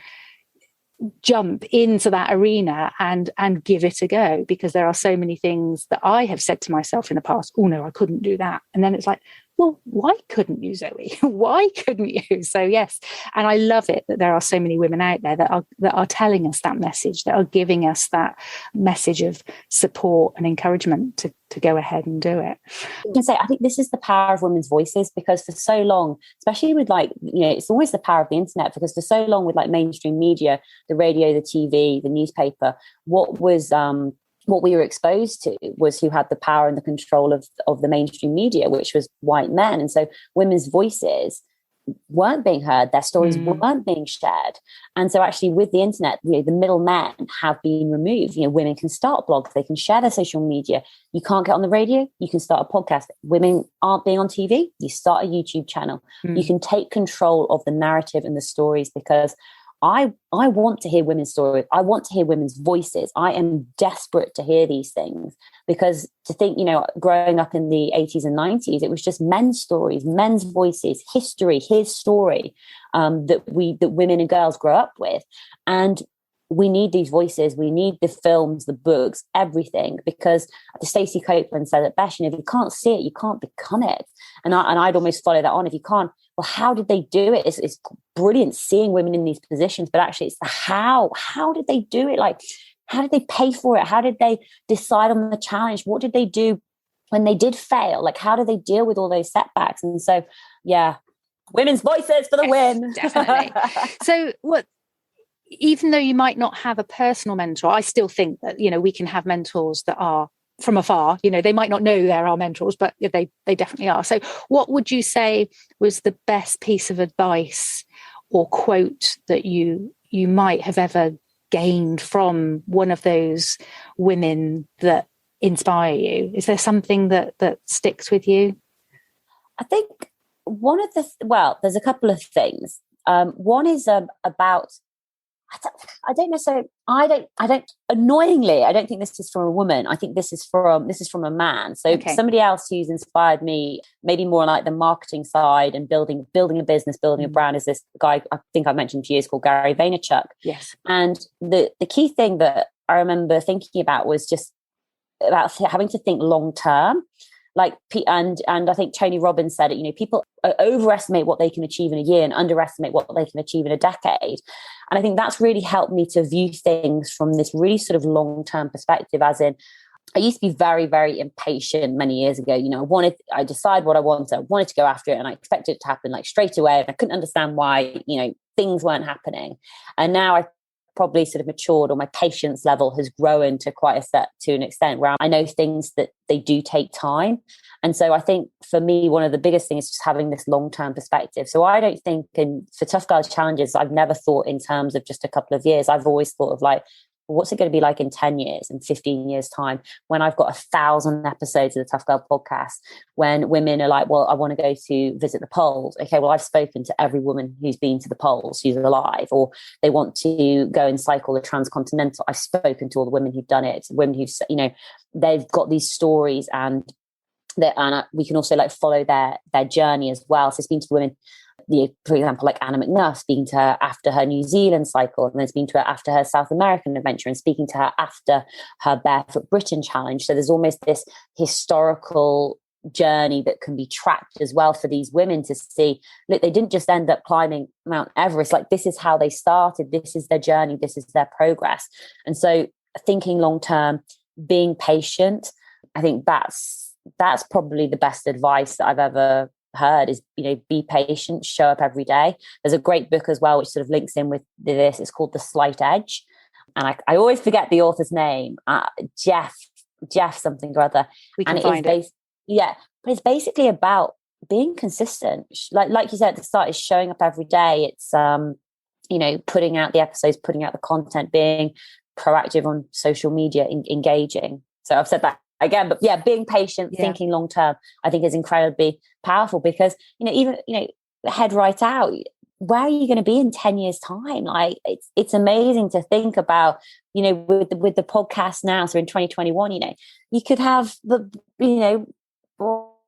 S2: jump into that arena and give it a go, because there are so many things that I have said to myself in the past, oh no, I couldn't do that. And then it's like, well, why couldn't you, Zoe? Why couldn't you? So yes, and I love it that there are so many women out there that are telling us that message, that are giving us that message of support and encouragement to go ahead and do it.
S1: I can say, I think this is the power of women's voices, because for so long, especially with it's always the power of the internet, because for so long with mainstream media, the radio, the TV, the newspaper, what we were exposed to was who had the power and the control of the mainstream media, which was white men. And so women's voices weren't being heard, their stories weren't being shared. And so actually with the internet, the middlemen have been removed. Women can start blogs, they can share their social media. You can't get on the radio, you can start a podcast. Women aren't being on TV, you start a YouTube channel. You can take control of the narrative and the stories, because I want to hear women's stories. I want to hear women's voices. I am desperate to hear these things, because to think, growing up in the 80s and 90s, it was just men's stories, men's voices, history, his story, that women and girls grow up with. And we need these voices. We need the films, the books, everything, because Stacey Copeland said it best, if you can't see it, you can't become it. And I'd almost follow that on. If you can't, well, how did they do it? It's brilliant seeing women in these positions, but actually it's the how. How did they do it? How did they pay for it? How did they decide on the challenge? What did they do when they did fail? How do they deal with all those setbacks? And so, yeah, women's voices for the win.
S2: Definitely. So even though you might not have a personal mentor, I still think that, we can have mentors that are from afar. They might not know they're our mentors, but they definitely are. So what would you say was the best piece of advice or quote that you might have ever gained from one of those women that inspire you? Is there something that sticks with you?
S1: I think there's a couple of things. One is about, I don't necessarily, annoyingly, I don't think this is from a woman. I think this is from a man. So Somebody else who's inspired me, maybe more like the marketing side and building a business, building a brand, is this guy I think I mentioned to you, is called Gary Vaynerchuk.
S2: Yes.
S1: And the key thing that I remember thinking about was just about having to think long term. And I think Tony Robbins said it, people overestimate what they can achieve in a year and underestimate what they can achieve in a decade. And I think that's really helped me to view things from this really sort of long-term perspective, as in, I used to be very, very impatient many years ago. I decided what I wanted to go after it, and I expected it to happen straight away. And I couldn't understand why, things weren't happening. And now I've probably sort of matured, or my patience level has grown to an extent where I know things that they do take time. And so I think for me, one of the biggest things is just having this long-term perspective. So I don't think for Tough Girls Challenges, I've never thought in terms of just a couple of years. I've always thought of what's it going to be like in 10 years and 15 years time, when I've got 1,000 episodes of the Tough Girl podcast, when women are like, well, I want to go to visit the poles. Okay, well, I've spoken to every woman who's been to the poles, who's alive, or they want to go and cycle the transcontinental. I've spoken to all the women who've done it, women who've, they've got these stories, and we can also follow their journey as well. So speaking to the women, for example, like Anna McNuff, speaking to her after her New Zealand cycle, and then speaking to her after her South American adventure, and speaking to her after her Barefoot Britain challenge. So there's almost this historical journey that can be tracked as well for these women to see, look, they didn't just end up climbing Mount Everest. This is how they started. This is their journey. This is their progress. And so thinking long term, being patient, I think that's probably the best advice that I've ever heard, is be patient, show up every day. There's a great book as well which sort of links in with this. It's called The Slight Edge, and I always forget the author's name, Jeff something or other.
S2: We can
S1: and
S2: find it.
S1: Yeah, but it's basically about being consistent. Like you said at the start, it's showing up every day. It's putting out the episodes, putting out the content, being proactive on social media, engaging. So I've said that again, but yeah, being patient, thinking long term, I think is incredibly powerful, because even head right out, where are you going to be in 10 years time? Like it's amazing to think about, with the podcast now. So in 2021, you could have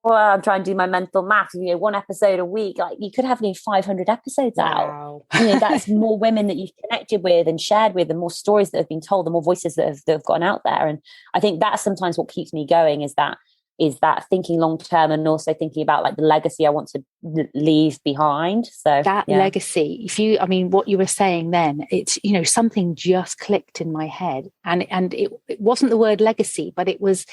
S1: I'm trying to do my mental math, one episode a week. Like you could have 500 episodes out. That's more women that you've connected with and shared with, and more stories that have been told, the more voices that have gone out there. And I think that's sometimes what keeps me going, is that thinking long term, and also thinking about like the legacy I want to leave behind. So
S2: that legacy, what you were saying then, it's, something just clicked in my head, and it wasn't the word legacy, but it was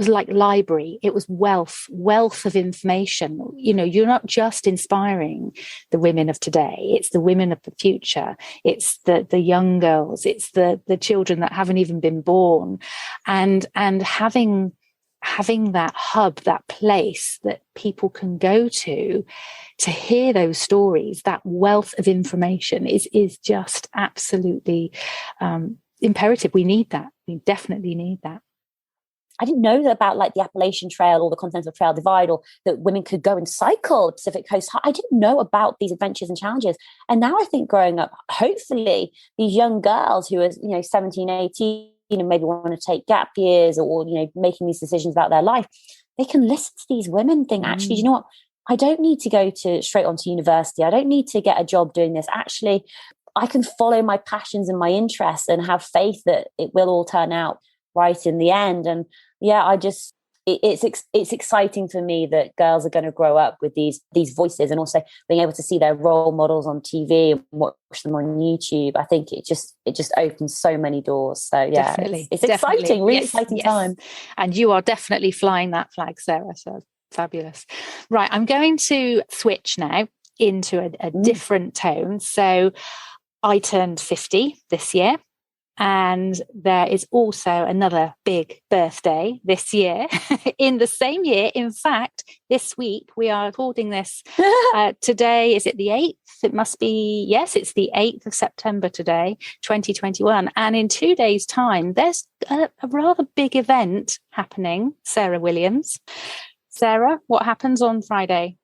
S2: like library. It was wealth of information. You're not just inspiring the women of today, it's the women of the future. It's the young girls, it's the children that haven't even been born, and having that hub, that place that people can go to hear those stories, that wealth of information is just absolutely imperative. We need that. We definitely need that.
S1: I didn't know that about like the Appalachian Trail or the Continental Trail Divide, or that women could go and cycle Pacific Coast. I didn't know about these adventures and challenges. And now I think growing up, hopefully these young girls who are, 17, 18, and maybe want to take gap years, or, making these decisions about their life, they can listen to these women think, actually, you know what? I don't need to go straight onto university. I don't need to get a job doing this. Actually, I can follow my passions and my interests and have faith that it will all turn out right in the end. And yeah, it's exciting for me that girls are going to grow up with these voices, and also being able to see their role models on TV and watch them on YouTube. I think it just opens so many doors. So yeah,
S2: definitely.
S1: It's exciting, really exciting time.
S2: And you are definitely flying that flag, Sarah. So fabulous. Right, I'm going to switch now into a different tone. So I turned 50 this year. And there is also another big birthday this year in the same year. In fact, this week we are recording this today. Is it the 8th? It must be. Yes, it's the 8th of September today, 2021. And in 2 days' time, there's a rather big event happening, Sarah Williams. Sarah, what happens on Friday?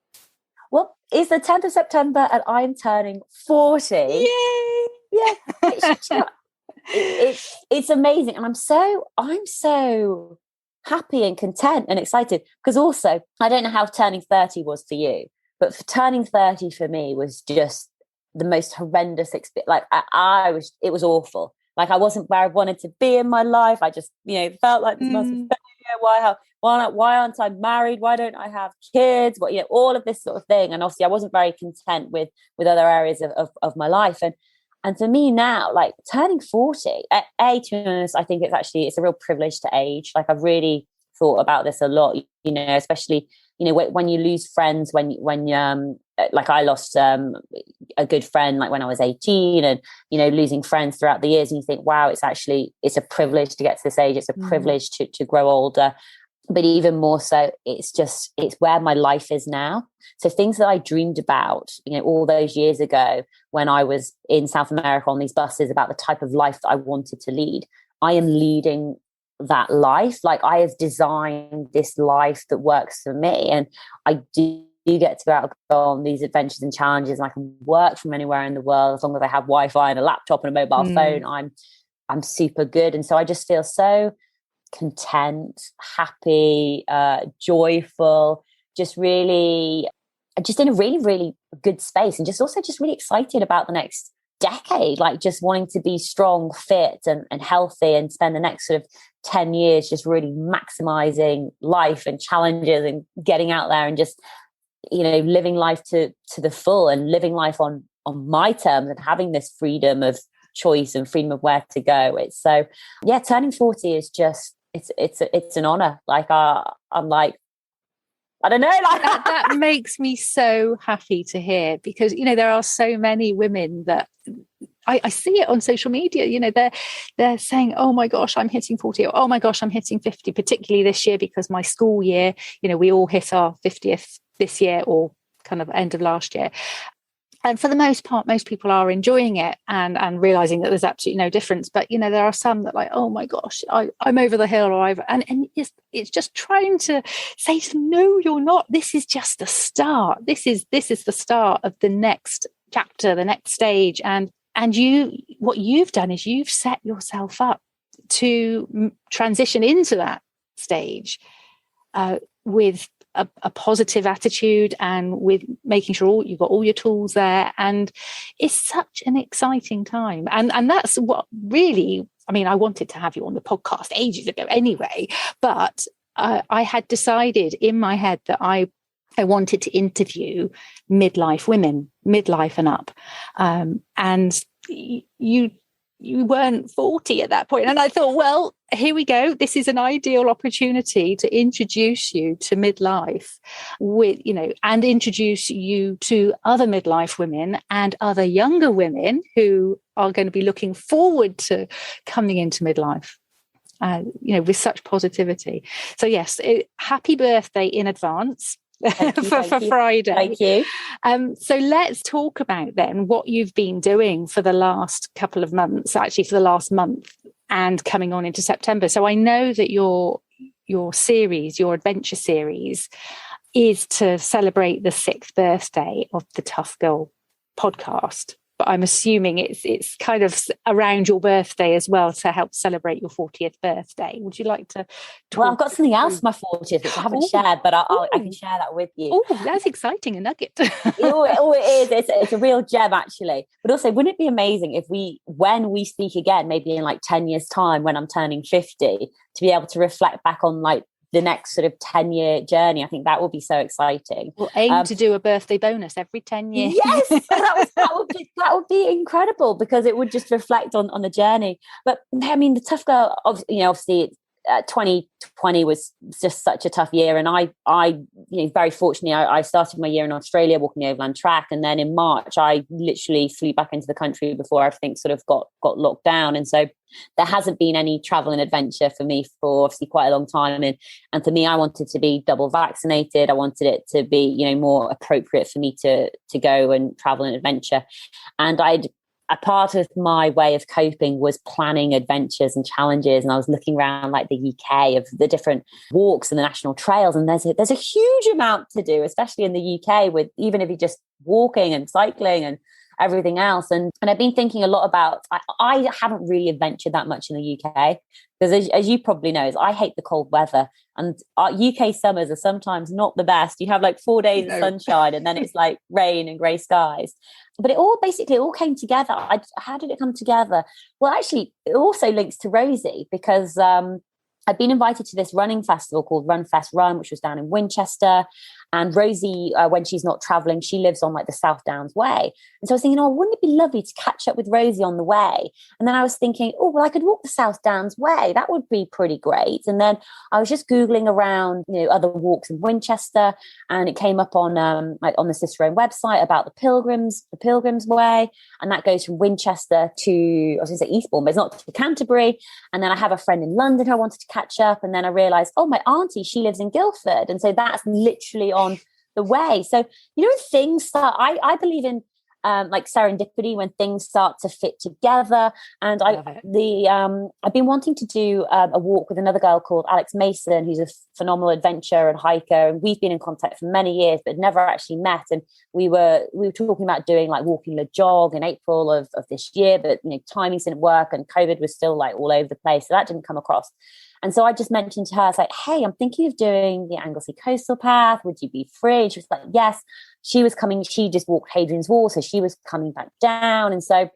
S1: Well, it's the 10th of September and I'm turning 40.
S2: Yay!
S1: Yeah. It's amazing, and I'm so happy and content and excited, because also I don't know how turning 30 was for you, but for turning 30 for me was just the most horrendous experience. Like it was awful. Like I wasn't where I wanted to be in my life. I just felt like this massive failure. Why aren't I married? Why don't I have kids? All of this sort of thing. And obviously I wasn't very content with other areas of my life. And for me now, like turning 40, to be honest, I think it's a real privilege to age. Like I've really thought about this a lot, especially, when you lose friends, when like I lost a good friend, like when I was 18, and, losing friends throughout the years, and you think, wow, it's a privilege to get to this age. It's a privilege to grow older. But even more so, it's where my life is now. So things that I dreamed about, all those years ago when I was in South America on these buses, about the type of life that I wanted to lead, I am leading that life. Like I have designed this life that works for me. And I do get to go on these adventures and challenges, and I can work from anywhere in the world as long as I have Wi-Fi and a laptop and a mobile phone. I'm super good. And so I just feel so content, happy, joyful, just in a really, really good space, and just really excited about the next decade, like just wanting to be strong, fit and healthy, and spend the next sort of 10 years just really maximizing life and challenges, and getting out there and just living life to the full, and living life on my terms, and having this freedom of choice and freedom of where to go. It's so, yeah, turning 40 is just it's an honor. Like I'm like, I don't know. Like
S2: that makes me so happy to hear, because, there are so many women that I see it on social media. They're saying, oh my gosh, I'm hitting 40, or oh my gosh, I'm hitting 50, particularly this year because my school year, we all hit our 50th this year, or kind of end of last year. And for the most part, most people are enjoying it and realizing that there's absolutely no difference. But, there are some that like, oh my gosh, I'm over the hill, or and it's just trying to say to them, no, you're not. This is just the start. This is the start of the next chapter, the next stage. And what you've done is you've set yourself up to transition into that stage with a positive attitude, and with making sure you've got all your tools there. And it's such an exciting time. And that's what really, I wanted to have you on the podcast ages ago anyway, but I had decided in my head that I wanted to interview midlife women, midlife and up. And you weren't 40 at that point. And I thought, well, here we go. This is an ideal opportunity to introduce you to midlife and introduce you to other midlife women and other younger women who are going to be looking forward to coming into midlife, with such positivity. So yes, happy birthday in advance. For Friday.
S1: Thank you.
S2: So let's talk about then what you've been doing for the last couple of months, actually for the last month and coming on into September. So I know that your series, your adventure series, is to celebrate the 6th birthday of the Tough Girl podcast. But I'm assuming it's kind of around your birthday as well, to help celebrate your 40th birthday. Would you like to talk?
S1: Well, I've got something else for my 40th, which I haven't shared, but I can share that with you.
S2: Oh, that's exciting, a nugget.
S1: It is. It's a real gem, actually. But also, wouldn't it be amazing if when we speak again, maybe in like 10 years' time, when I'm turning 50, to be able to reflect back on like the next sort of 10-year journey? I think that will be so exciting.
S2: We'll aim to do a birthday bonus every 10 years.
S1: Yes, that would be incredible, because it would just reflect on the journey. But the Tough Girl, obviously 2020 was just such a tough year, and I very fortunately I started my year in Australia walking the overland track, and then in March I literally flew back into the country before everything sort of got locked down. And so there hasn't been any travel and adventure for me for obviously quite a long time, and for me, I wanted to be double vaccinated. I wanted it to be more appropriate for me to go and travel and adventure. And a part of my way of coping was planning adventures and challenges. And I was looking around like the UK of the different walks and the national trails. And there's a huge amount to do, especially in the UK, with even if you're just walking and cycling and everything else. And I've been thinking a lot about, I haven't really adventured that much in the UK, because as you probably know, I hate the cold weather, and our UK summers are sometimes not the best. You have like 4 days of sunshine, and then it's like rain and grey skies. But it all came together. How did it come together? Well, actually, it also links to Rosie, because I've been invited to this running festival called Run Fest Run, which was down in Winchester. And Rosie, when she's not traveling, she lives on like the South Downs Way. And so I was thinking, wouldn't it be lovely to catch up with Rosie on the way? And then I was thinking, I could walk the South Downs Way. That would be pretty great. And then I was just Googling around, other walks in Winchester, and it came up on on the Cicerone website about the Pilgrims Way. And that goes from Winchester to, I was going to say Eastbourne, but it's not, to Canterbury. And then I have a friend in London who I wanted to catch up. And then I realized, my auntie, she lives in Guildford. And so that's literally on the way. So, things start, I believe in like serendipity, when things start to fit together. And I've been wanting to do a walk with another girl called Alex Mason, who's a phenomenal adventurer and hiker. And we've been in contact for many years, but never actually met. And we were talking about doing like walking the jog in April of this year, but timings didn't work, and COVID was still like all over the place. So that didn't come across. And so I just mentioned to her, I was like, hey, I'm thinking of doing the Anglesey Coastal Path. Would you be free? And she was like, yes. She just walked Hadrian's Wall, so she was coming back down. And so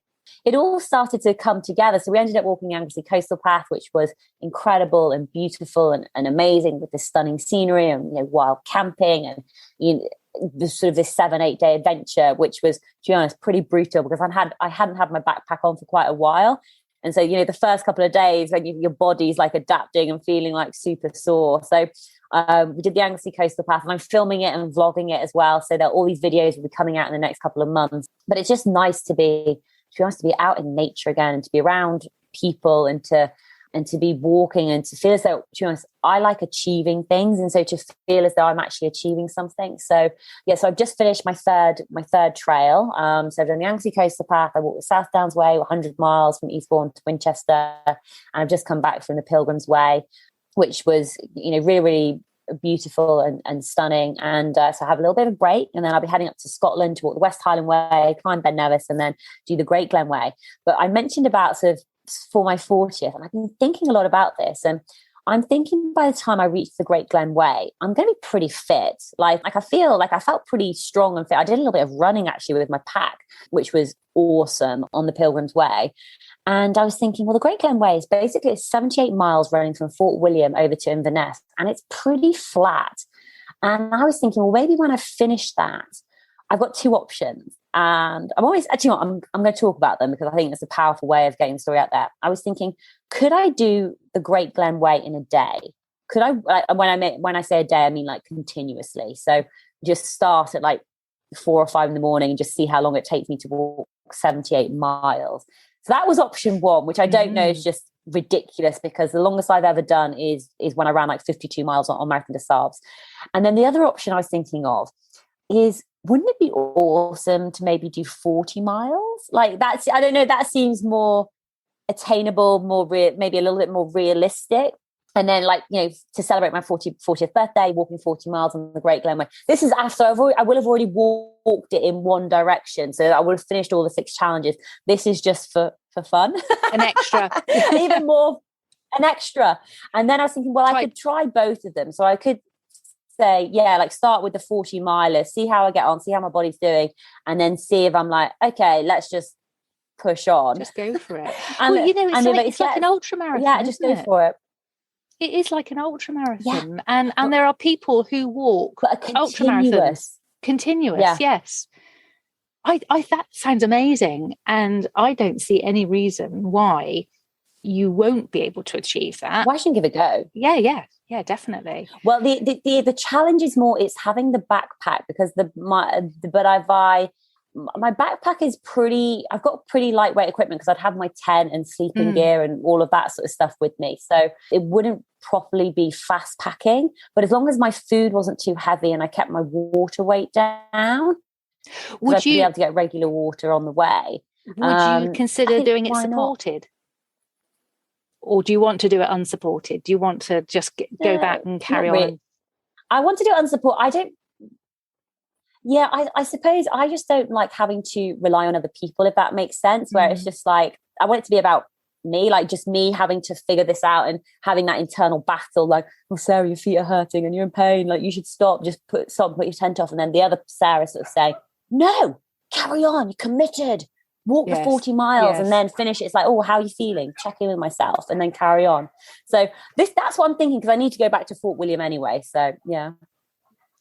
S1: it all started to come together. So we ended up walking the Anglesey Coastal Path, which was incredible and beautiful and amazing, with this stunning scenery and wild camping and this 7-8 day adventure, which was, to be honest, pretty brutal, because I hadn't had my backpack on for quite a while. And so, the first couple of days when your body's like adapting and feeling like super sore. So We did the Anglesey Coastal Path, and I'm filming it and vlogging it as well. So that all these videos will be coming out in the next couple of months. But it's just nice to be honest, to be out in nature again and to be around people and to be walking and to feel as though, to be honest, I like achieving things, and so to feel as though I'm actually achieving something. So yeah, so I've just finished my third trail. So I've done the Anglesey Coastal Path. I walked the South Downs Way, 100 miles from Eastbourne to Winchester, and I've just come back from the Pilgrim's Way, which was really, really beautiful and stunning. And so I have a little bit of a break, and then I'll be heading up to Scotland to walk the West Highland Way, climb Ben Nevis, and then do the Great Glen Way. But I mentioned about sort of for my 40th, and I've been thinking a lot about this, and I'm thinking by the time I reach the Great Glen Way, I'm going to be pretty fit. Like I feel like I felt pretty strong and fit. I did a little bit of running actually with my pack, which was awesome on the Pilgrim's Way. And I was thinking, well, the Great Glen Way is basically 78 miles running from Fort William over to Inverness, and it's pretty flat. And I was thinking, well, maybe when I finish that, I've got two options. And I'm always, actually, I'm going to talk about them because I think it's a powerful way of getting the story out there. I was thinking, could I do the Great Glen Way in a day? Could I, when I say a day, I mean like continuously. So just start at like 4 or 5 in the morning and just see how long it takes me to walk 78 miles. So that was option one, which I don't know is just ridiculous because the longest I've ever done is when I ran like 52 miles on Marathon des Sables. And then the other option I was thinking of is, wouldn't it be awesome to maybe do 40 miles? Like that's, I don't know, that seems more attainable, maybe a little bit more realistic. And then to celebrate my 40th birthday, walking 40 miles on the Great Glen Way. This is after I will have already walked it in one direction. So I would have finished all the 6 challenges. This is just for fun.
S2: An extra.
S1: Even more, an extra. And then I was thinking, well, I could try both of them. So I could say, start with the 40 miler, see how I get on, see how my body's doing, and then see if I'm like, okay, let's just push on.
S2: Just go for it.
S1: And,
S2: well, it's like an ultra marathon.
S1: Yeah, just go for it.
S2: It is like an ultra marathon. Yeah. And there are people who walk ultra marathons. Continuous, yes. I that sounds amazing. And I don't see any reason why you won't be able to achieve that.
S1: Why shouldn't give it a go?
S2: Yeah, definitely.
S1: Well, the challenge is more, it's having the backpack because my backpack is I've got pretty lightweight equipment because I'd have my tent and sleeping gear and all of that sort of stuff with me. So it wouldn't properly be fast packing, but as long as my food wasn't too heavy and I kept my water weight down, would you be able to get regular water on the way?
S2: Would you consider doing it supported? Not? Or do you want to do it unsupported? Do you want to just go back and carry on?
S1: I want to do it unsupported. I don't. Yeah, I suppose I just don't like having to rely on other people, if that makes sense, where it's just like, I want it to be about me, like just me having to figure this out and having that internal battle, like, oh, Sarah, your feet are hurting and you're in pain, like you should stop, put your tent off. And then the other Sarah sort of say, no, carry on, you're committed. Walk the 40 miles and then finish it. It's like, oh, how are you feeling? Check in with myself and then carry on. So that's what I'm thinking, because I need to go back to Fort William anyway. So, yeah.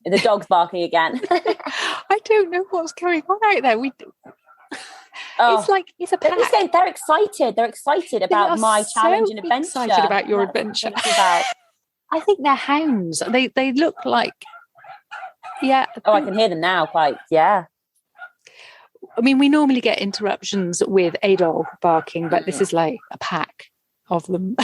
S1: The dog's barking again.
S2: I don't know what's going on out there. It's like, it's a pack.
S1: They're excited. They're excited about my challenge and adventure.
S2: Excited about your adventure. I think they're hounds. They look like, yeah.
S1: Oh, I can hear them now quite, yeah.
S2: I mean, we normally get interruptions with a dog barking, but this is like a pack of them.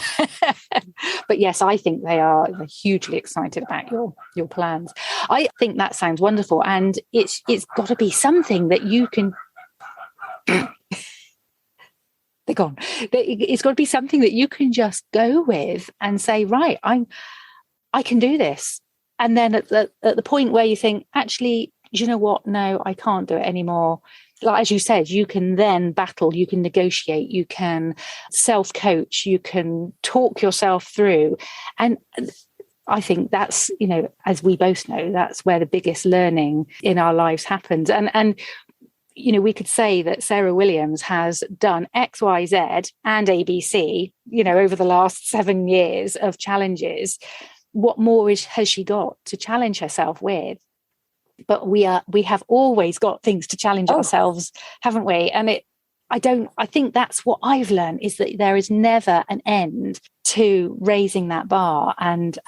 S2: But yes, I think they're hugely excited about your plans. I think that sounds wonderful, and it's got to be something that you can. They're gone. It's got to be something that you can just go with and say, right, I can do this. And then at the point where you think, actually, do you know what? No, I can't do it anymore. Like, as you said, you can then battle, you can negotiate, you can self-coach, you can talk yourself through. And I think that's, as we both know, that's where the biggest learning in our lives happens. And we could say that Sarah Williams has done X, Y, Z and ABC, over the last 7 years of challenges. What more has she got to challenge herself with? But we have always got things to challenge ourselves, haven't we? And I think that's what I've learned, is that there is never an end to raising that bar and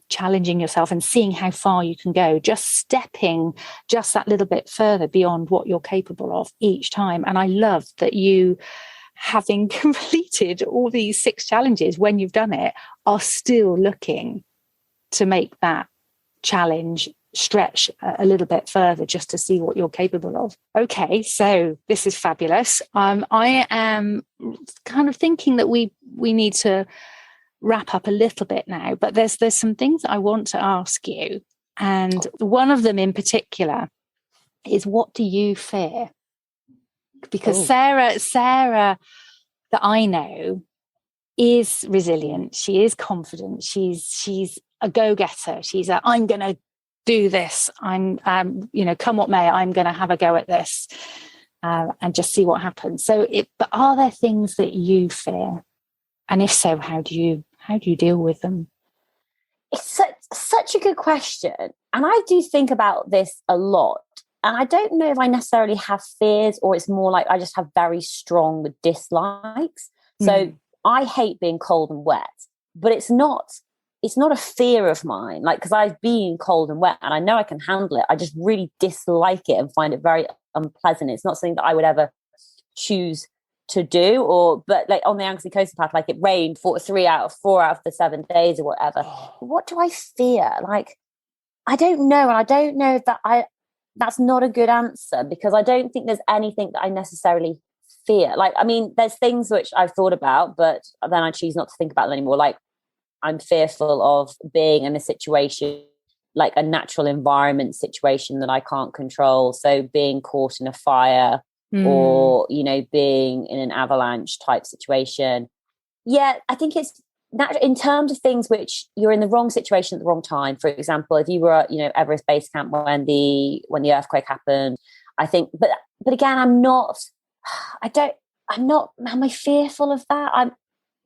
S2: challenging yourself and seeing how far you can go, just stepping just that little bit further beyond what you're capable of each time. And I love that you, having completed all these 6 challenges, when you've done it, are still looking to make that challenge stretch a little bit further, just to see what you're capable of. Okay, so this is fabulous. I am kind of thinking that we need to wrap up a little bit now, but there's some things that I want to ask you, and one of them in particular is, what do you fear? Because Sarah that I know is resilient. She is confident. She's a go-getter. I'm going to do this. I'm, come what may, I'm going to have a go at this and just see what happens. But are there things that you fear? And if so, how do you deal with them?
S1: It's such a good question. And I do think about this a lot. And I don't know if I necessarily have fears, or it's more like I just have very strong dislikes. So I hate being cold and wet, but it's not a fear of mine. Like, because I've been cold and wet and I know I can handle it. I just really dislike it and find it very unpleasant. It's not something that I would ever choose to do, but like on the Anglesey Coastal Path, like it rained 4 out of the 7 days or whatever. What do I fear? Like, I don't know. And I don't know if that's not a good answer, because I don't think there's anything that I necessarily fear. Like, I mean, there's things which I've thought about, but then I choose not to think about them anymore. Like, I'm fearful of being in a situation, like a natural environment situation that I can't control. So being caught in a fire or, being in an avalanche type situation. Yeah, I think it's in terms of things which you're in the wrong situation at the wrong time. For example, if you were at, Everest Base Camp when the earthquake happened, I think, but again, am I fearful of that?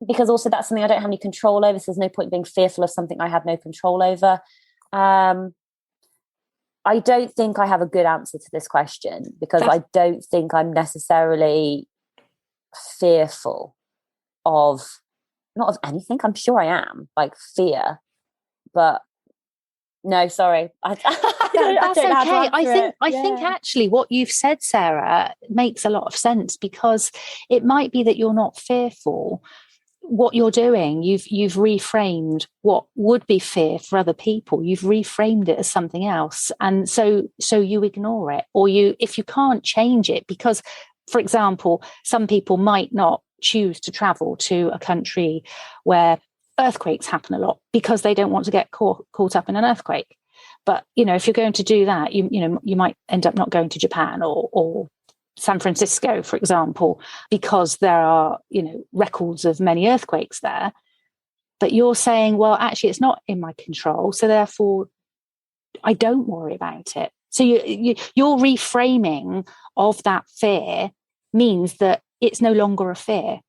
S1: Because also that's something I don't have any control over. So there's no point being fearful of something I have no control over. I don't think I have a good answer to this question, because I don't think I'm necessarily fearful of, not of anything. I'm sure I am, like fear, but no, sorry.
S2: That's okay. I think actually what you've said, Sarah, makes a lot of sense, because it might be that you're not fearful. What you're doing, you've reframed what would be fear for other people. You've reframed it as something else, and so you ignore it, or if you can't change it, because, for example, some people might not choose to travel to a country where earthquakes happen a lot because they don't want to get caught up in an earthquake. But if you're going to do that, you might end up not going to Japan or San Francisco, for example, because there are, records of many earthquakes there. But you're saying, well, actually, it's not in my control, so therefore I don't worry about it. So your reframing of that fear means that it's no longer a fear.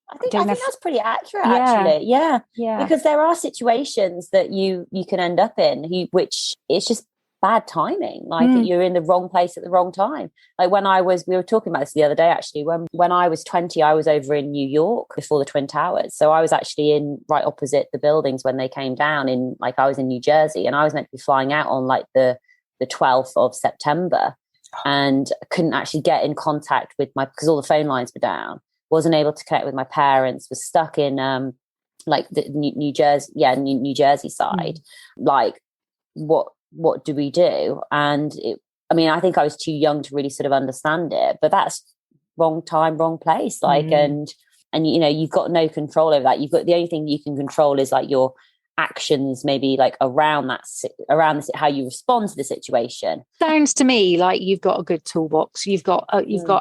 S3: I think that's pretty accurate, actually. Yeah. Because there are situations that you can end up in, which it's just bad timing. Like you're in the wrong place at the wrong time. Like we were talking about this the other day, actually, when I was 20, I was over in New York before the Twin Towers. So I was actually right opposite the buildings when they came down I was in New Jersey, and I was meant to be flying out on like the 12th of September, and I couldn't actually get in contact with because all the phone lines were down. Wasn't able to connect with my parents, was stuck in like the New Jersey side. Like, what do we do? And I think I was too young to really sort of understand it, but that's wrong time, wrong place. Like, and you've got no control over that. The only thing you can control is like your actions, maybe like around this, how you respond to the situation.
S2: Sounds to me like you've got a good toolbox. You've got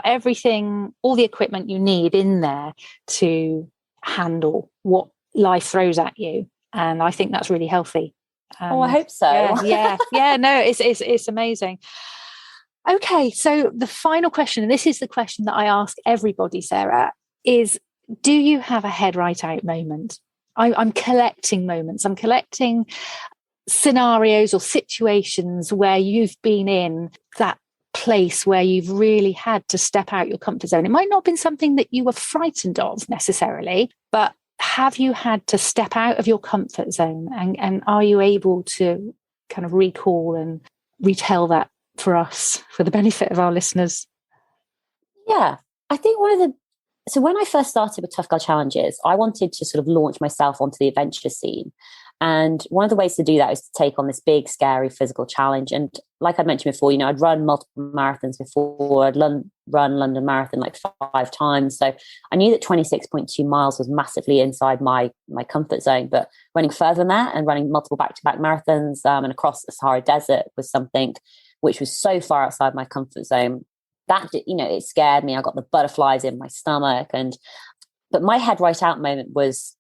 S2: everything, all the equipment you need in there to handle what life throws at you, and I think that's really healthy.
S3: I hope so.
S2: Yeah. No, it's amazing. Okay, so the final question, and this is the question that I ask everybody, Sarah, is: do you have a head right out moment? I'm collecting moments. I'm collecting scenarios or situations where you've been in that place where you've really had to step out your comfort zone? It might not have been something that you were frightened of necessarily, but have you had to step out of your comfort zone? And are you able to kind of recall and retell that for us, for the benefit of our listeners?
S3: Yeah, I think so when I first started with Tough Girl Challenges, I wanted to sort of launch myself onto the adventure scene. And one of the ways to do that is to take on this big, scary physical challenge. And like I mentioned before, I'd run multiple marathons before. I'd run London Marathon like 5 times. So I knew that 26.2 miles was massively inside my comfort zone. But running further than that and running multiple back-to-back marathons and across the Sahara Desert was something which was so far outside my comfort zone that, it scared me. I got the butterflies in my stomach. But my head right out moment was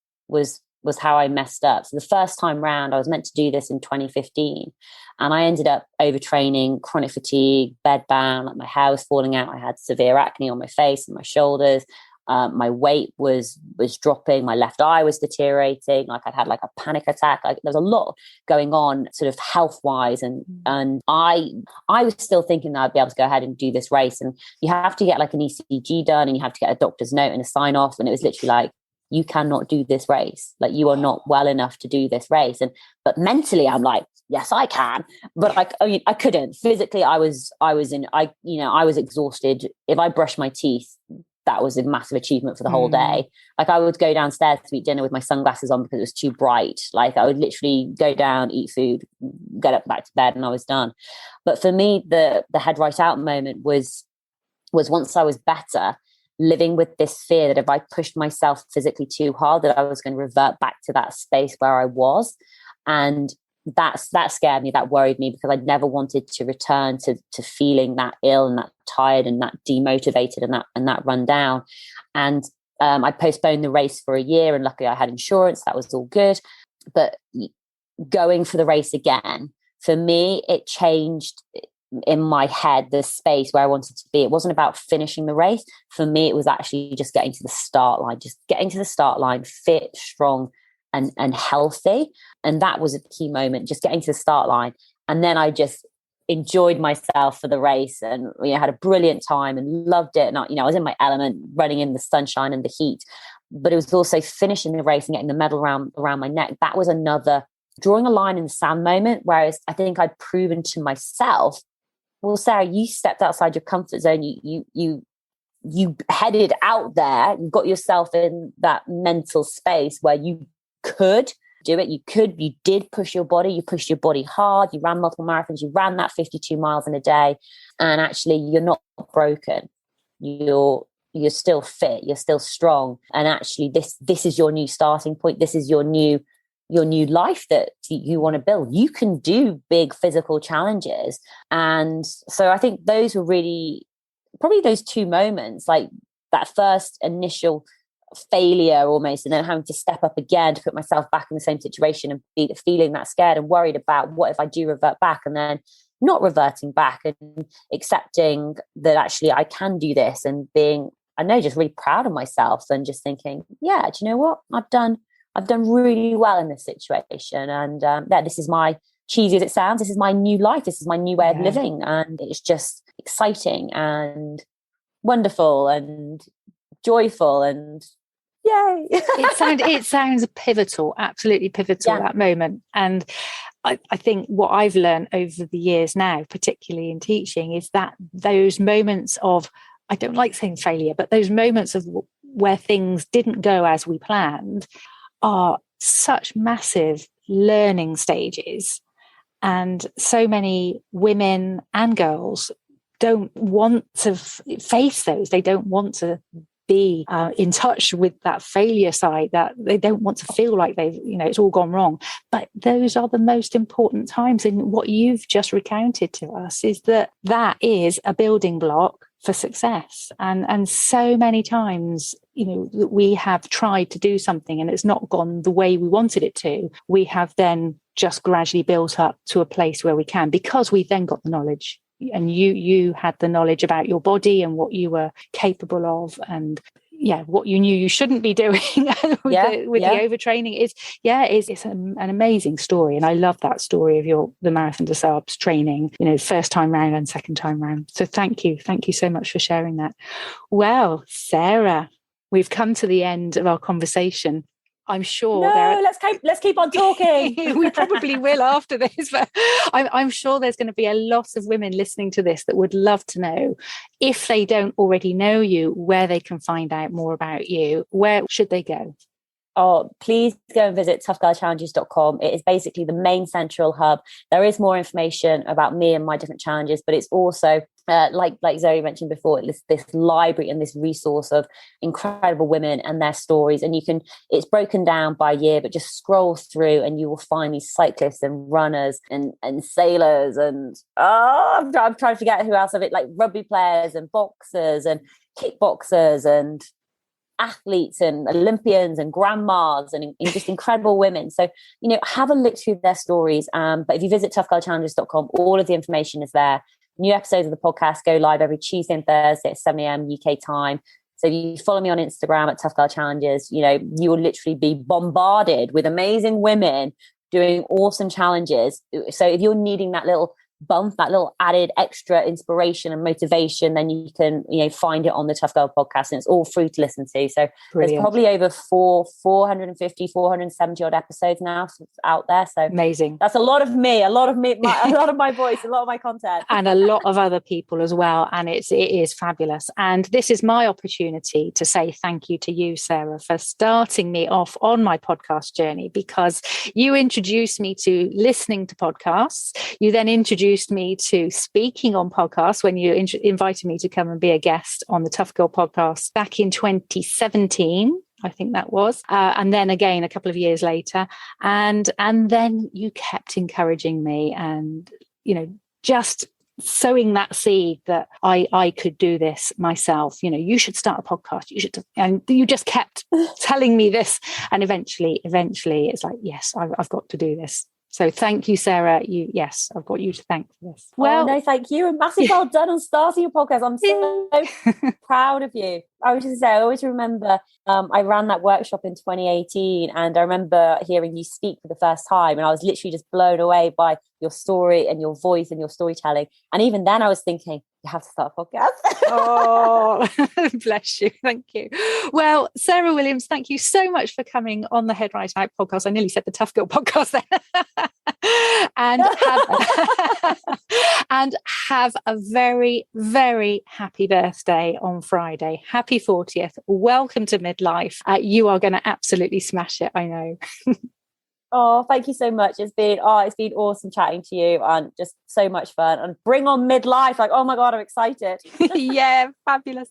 S3: how I messed up. So the first time round, I was meant to do this in 2015, and I ended up overtraining, chronic fatigue, bedbound, like my hair was falling out. I had severe acne on my face and my shoulders. My weight was dropping. My left eye was deteriorating. Like I'd had like a panic attack. Like there was a lot going on sort of health wise. And I was still thinking that I'd be able to go ahead and do this race. And you have to get like an ECG done, and you have to get a doctor's note and a sign off. And it was literally like, you cannot do this race. Like you are not well enough to do this race. But mentally I'm like, yes, I can. But I couldn't. Physically, I was exhausted. If I brushed my teeth, that was a massive achievement for the whole day. Like I would go downstairs to eat dinner with my sunglasses on because it was too bright. Like I would literally go down, eat food, get up back to bed, and I was done. But for me, the head right out moment was once I was better, living with this fear that if I pushed myself physically too hard, that I was going to revert back to that space where I was. And that scared me, that worried me, because I'd never wanted to return to feeling that ill and that tired and that demotivated and that run down. And I postponed the race for a year, and luckily I had insurance. That was all good. But going for the race again, for me, it changed in my head the space where I wanted to be. It wasn't about finishing the race. For me, it was actually just getting to the start line, fit, strong, and healthy. And that was a key moment, just getting to the start line. And then I just enjoyed myself for the race, and had a brilliant time and loved it. And I was in my element, running in the sunshine and the heat. But it was also finishing the race and getting the medal around my neck. That was another drawing a line in the sand moment, whereas I think I'd proven to myself, well, Sarah, you stepped outside your comfort zone. You headed out there. You got yourself in that mental space where you could do it. You did push your body. You pushed your body hard. You ran multiple marathons. You ran that 52 miles in a day. And actually, you're not broken. You're still fit. You're still strong. And actually, this is your new starting point. This is your new life that you want to build. You can do big physical challenges. And so I think those were really probably those two moments, like that first initial failure almost, and then having to step up again to put myself back in the same situation and feeling that scared and worried about what if I do revert back, and then not reverting back and accepting that actually I can do this, and being, I know, just really proud of myself and just thinking, yeah, do you know what? I've done really well in this situation. And this is my, cheesy as it sounds, this is my new life. This is my new way of living. And it's just exciting and wonderful and joyful and yay.
S2: It sounds pivotal, absolutely pivotal, that moment. And I think what I've learned over the years now, particularly in teaching, is that those moments of, I don't like saying failure, but those moments of where things didn't go as we planned are such massive learning stages. And so many women and girls don't want to face those. They don't want to be in touch with that failure side, that they don't want to feel like it's all gone wrong. But those are the most important times. And what you've just recounted to us is that is a building block for success. And so many times, we have tried to do something and it's not gone the way we wanted it to. We have then just gradually built up to a place where we can, because we've then got the knowledge. And you had the knowledge about your body and what you were capable of, and what you knew you shouldn't be doing with the overtraining it's an amazing story. And I love that story of the Marathon des Sables training, first time round and second time round. So thank you so much for sharing that. Well, Sarah, we've come to the end of our conversation. I'm sure
S3: let's keep on talking.
S2: We probably will after this, but I'm sure there's going to be a lot of women listening to this that would love to know, if they don't already know you, where they can find out more about you. Where should they go?
S3: Oh, please go and visit toughgirlchallenges.com. It is basically the main central hub. There is more information about me and my different challenges, but it's also like Zoe mentioned before, this library and this resource of incredible women and their stories. And it's broken down by year, but just scroll through and you will find these cyclists and runners and sailors and I'm trying to forget who else of it, like rugby players and boxers and kickboxers and athletes and Olympians and grandmas and just incredible women. So, have a look through their stories. But if you visit toughgirlchallenges.com, all of the information is there. New episodes of the podcast go live every Tuesday and Thursday at 7 a.m. UK time. So if you follow me on Instagram at Tough Girl Challenges, you will literally be bombarded with amazing women doing awesome challenges. So if you're needing that little bump, that little added extra inspiration and motivation, then you can find it on the Tough Girl podcast, and it's all free to listen to. So Brilliant. There's probably over 470 odd episodes now out there. So
S2: amazing.
S3: That's a lot of me, a lot of my voice, a lot of my content,
S2: and a lot of other people as well. And it is fabulous. And this is my opportunity to say thank you to you, Sarah, for starting me off on my podcast journey, because you introduced me to listening to podcasts. You then introduced me to speaking on podcasts when you invited me to come and be a guest on the Tough Girl podcast back in 2017. I think that was, and then again a couple of years later, and then you kept encouraging me, and just sowing that seed that I could do this myself. You should start a podcast. You should, and you just kept telling me this, and eventually, it's like, yes, I've got to do this. So thank you, Sarah. I've got you to thank for this.
S3: Well, no, thank you. And massive well done on starting your podcast. I'm so proud of you. I was just say, I always remember I ran that workshop in 2018, and I remember hearing you speak for the first time, and I was literally just blown away by your story and your voice and your storytelling. And even then I was thinking, you have to start a podcast.
S2: Oh, bless you. Thank you. Well, Sarah Williams, thank you so much for coming on the Head Right Out podcast. I nearly said the Tough Girl podcast then. and have a very, very happy birthday on Friday. Happy 40th. Welcome to midlife. You are going to absolutely smash it, I know.
S3: Oh, thank you so much. It's been awesome chatting to you, and just so much fun. And bring on midlife. Like, oh my God, I'm excited.
S2: Yeah, fabulous.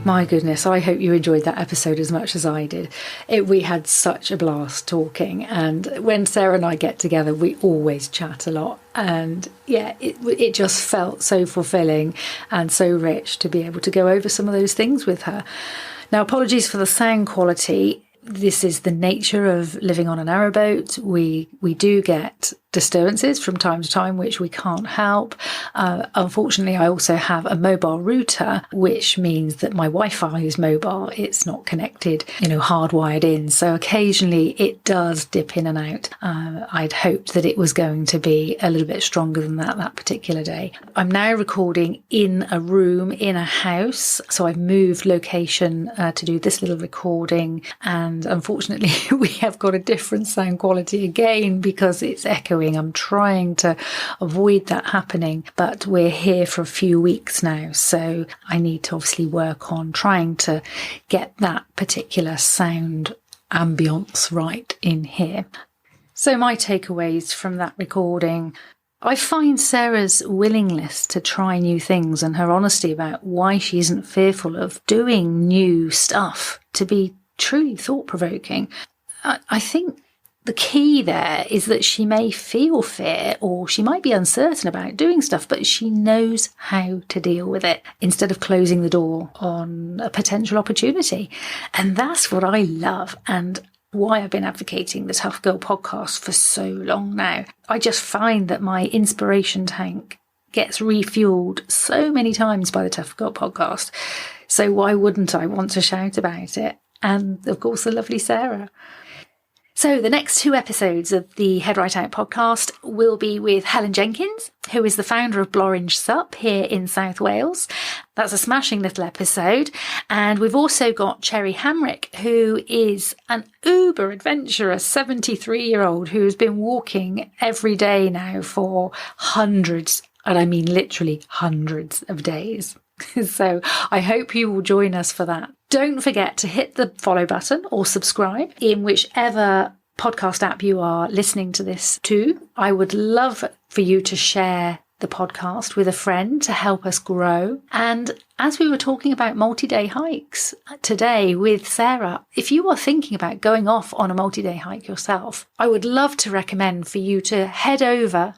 S2: My goodness, I hope you enjoyed that episode as much as I did. We had such a blast talking, and when Sarah and I get together, we always chat a lot. And yeah, it just felt so fulfilling and so rich to be able to go over some of those things with her. Now, apologies for the sound quality. This is the nature of living on a narrowboat. We do get disturbances from time to time, which we can't help. Unfortunately, I also have a mobile router, which means that my Wi-Fi is mobile. It's not connected, hardwired in. So occasionally it does dip in and out. I'd hoped that it was going to be a little bit stronger than that particular day. I'm now recording in a room in a house. So I've moved location to do this little recording. And unfortunately, we have got a different sound quality again because it's echoing. I'm trying to avoid that happening, but we're here for a few weeks now, so I need to obviously work on trying to get that particular sound ambience right in here. So my takeaways from that recording: I find Sarah's willingness to try new things and her honesty about why she isn't fearful of doing new stuff to be truly thought-provoking. I think the key there is that she may feel fear, or she might be uncertain about doing stuff, but she knows how to deal with it instead of closing the door on a potential opportunity. And that's what I love. And why I've been advocating the Tough Girl podcast for so long now. I just find that my inspiration tank gets refueled so many times by the Tough Girl podcast. So why wouldn't I want to shout about it? And of course, the lovely Sarah. So the next 2 episodes of the Head Right Out podcast will be with Helen Jenkins, who is the founder of Blorange Sup here in South Wales. That's a smashing little episode. And we've also got Cherry Hamrick, who is an uber adventurous 73-year-old who's been walking every day now for hundreds, and I mean literally hundreds of days. So I hope you will join us for that. Don't forget to hit the follow button or subscribe in whichever podcast app you are listening to this to. I would love for you to share the podcast with a friend to help us grow. And as we were talking about multi-day hikes today with Sarah, if you are thinking about going off on a multi-day hike yourself, I would love to recommend for you to head over,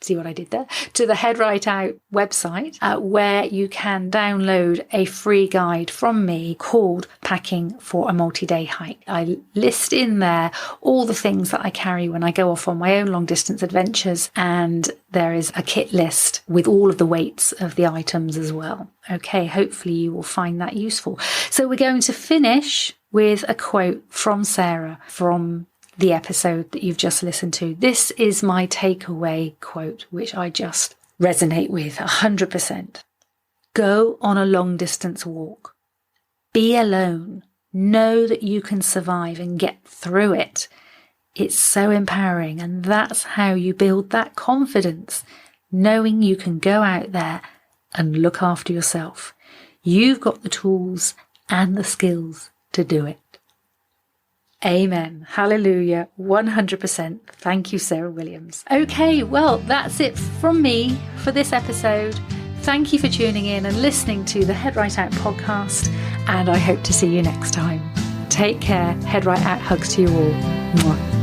S2: see what I did there, to the Head Right Out website where you can download a free guide from me called Packing for a Multi-Day Hike. I list in there all the things that I carry when I go off on my own long distance adventures, and there is a kit list with all of the weights of the items as well. Okay, hopefully you will find that useful. So we're going to finish with a quote from Sarah from the episode that you've just listened to. This is my takeaway quote, which I just resonate with 100%. Go on a long distance walk. Be alone. Know that you can survive and get through it. It's so empowering, and that's how you build that confidence, knowing you can go out there and look after yourself. You've got the tools and the skills to do it. Amen. Hallelujah. 100%. Thank you, Sarah Williams. Okay, well, that's it from me for this episode. Thank you for tuning in and listening to the Head Right Out podcast, and I hope to see you next time. Take care. Head Right Out hugs to you all. Mwah.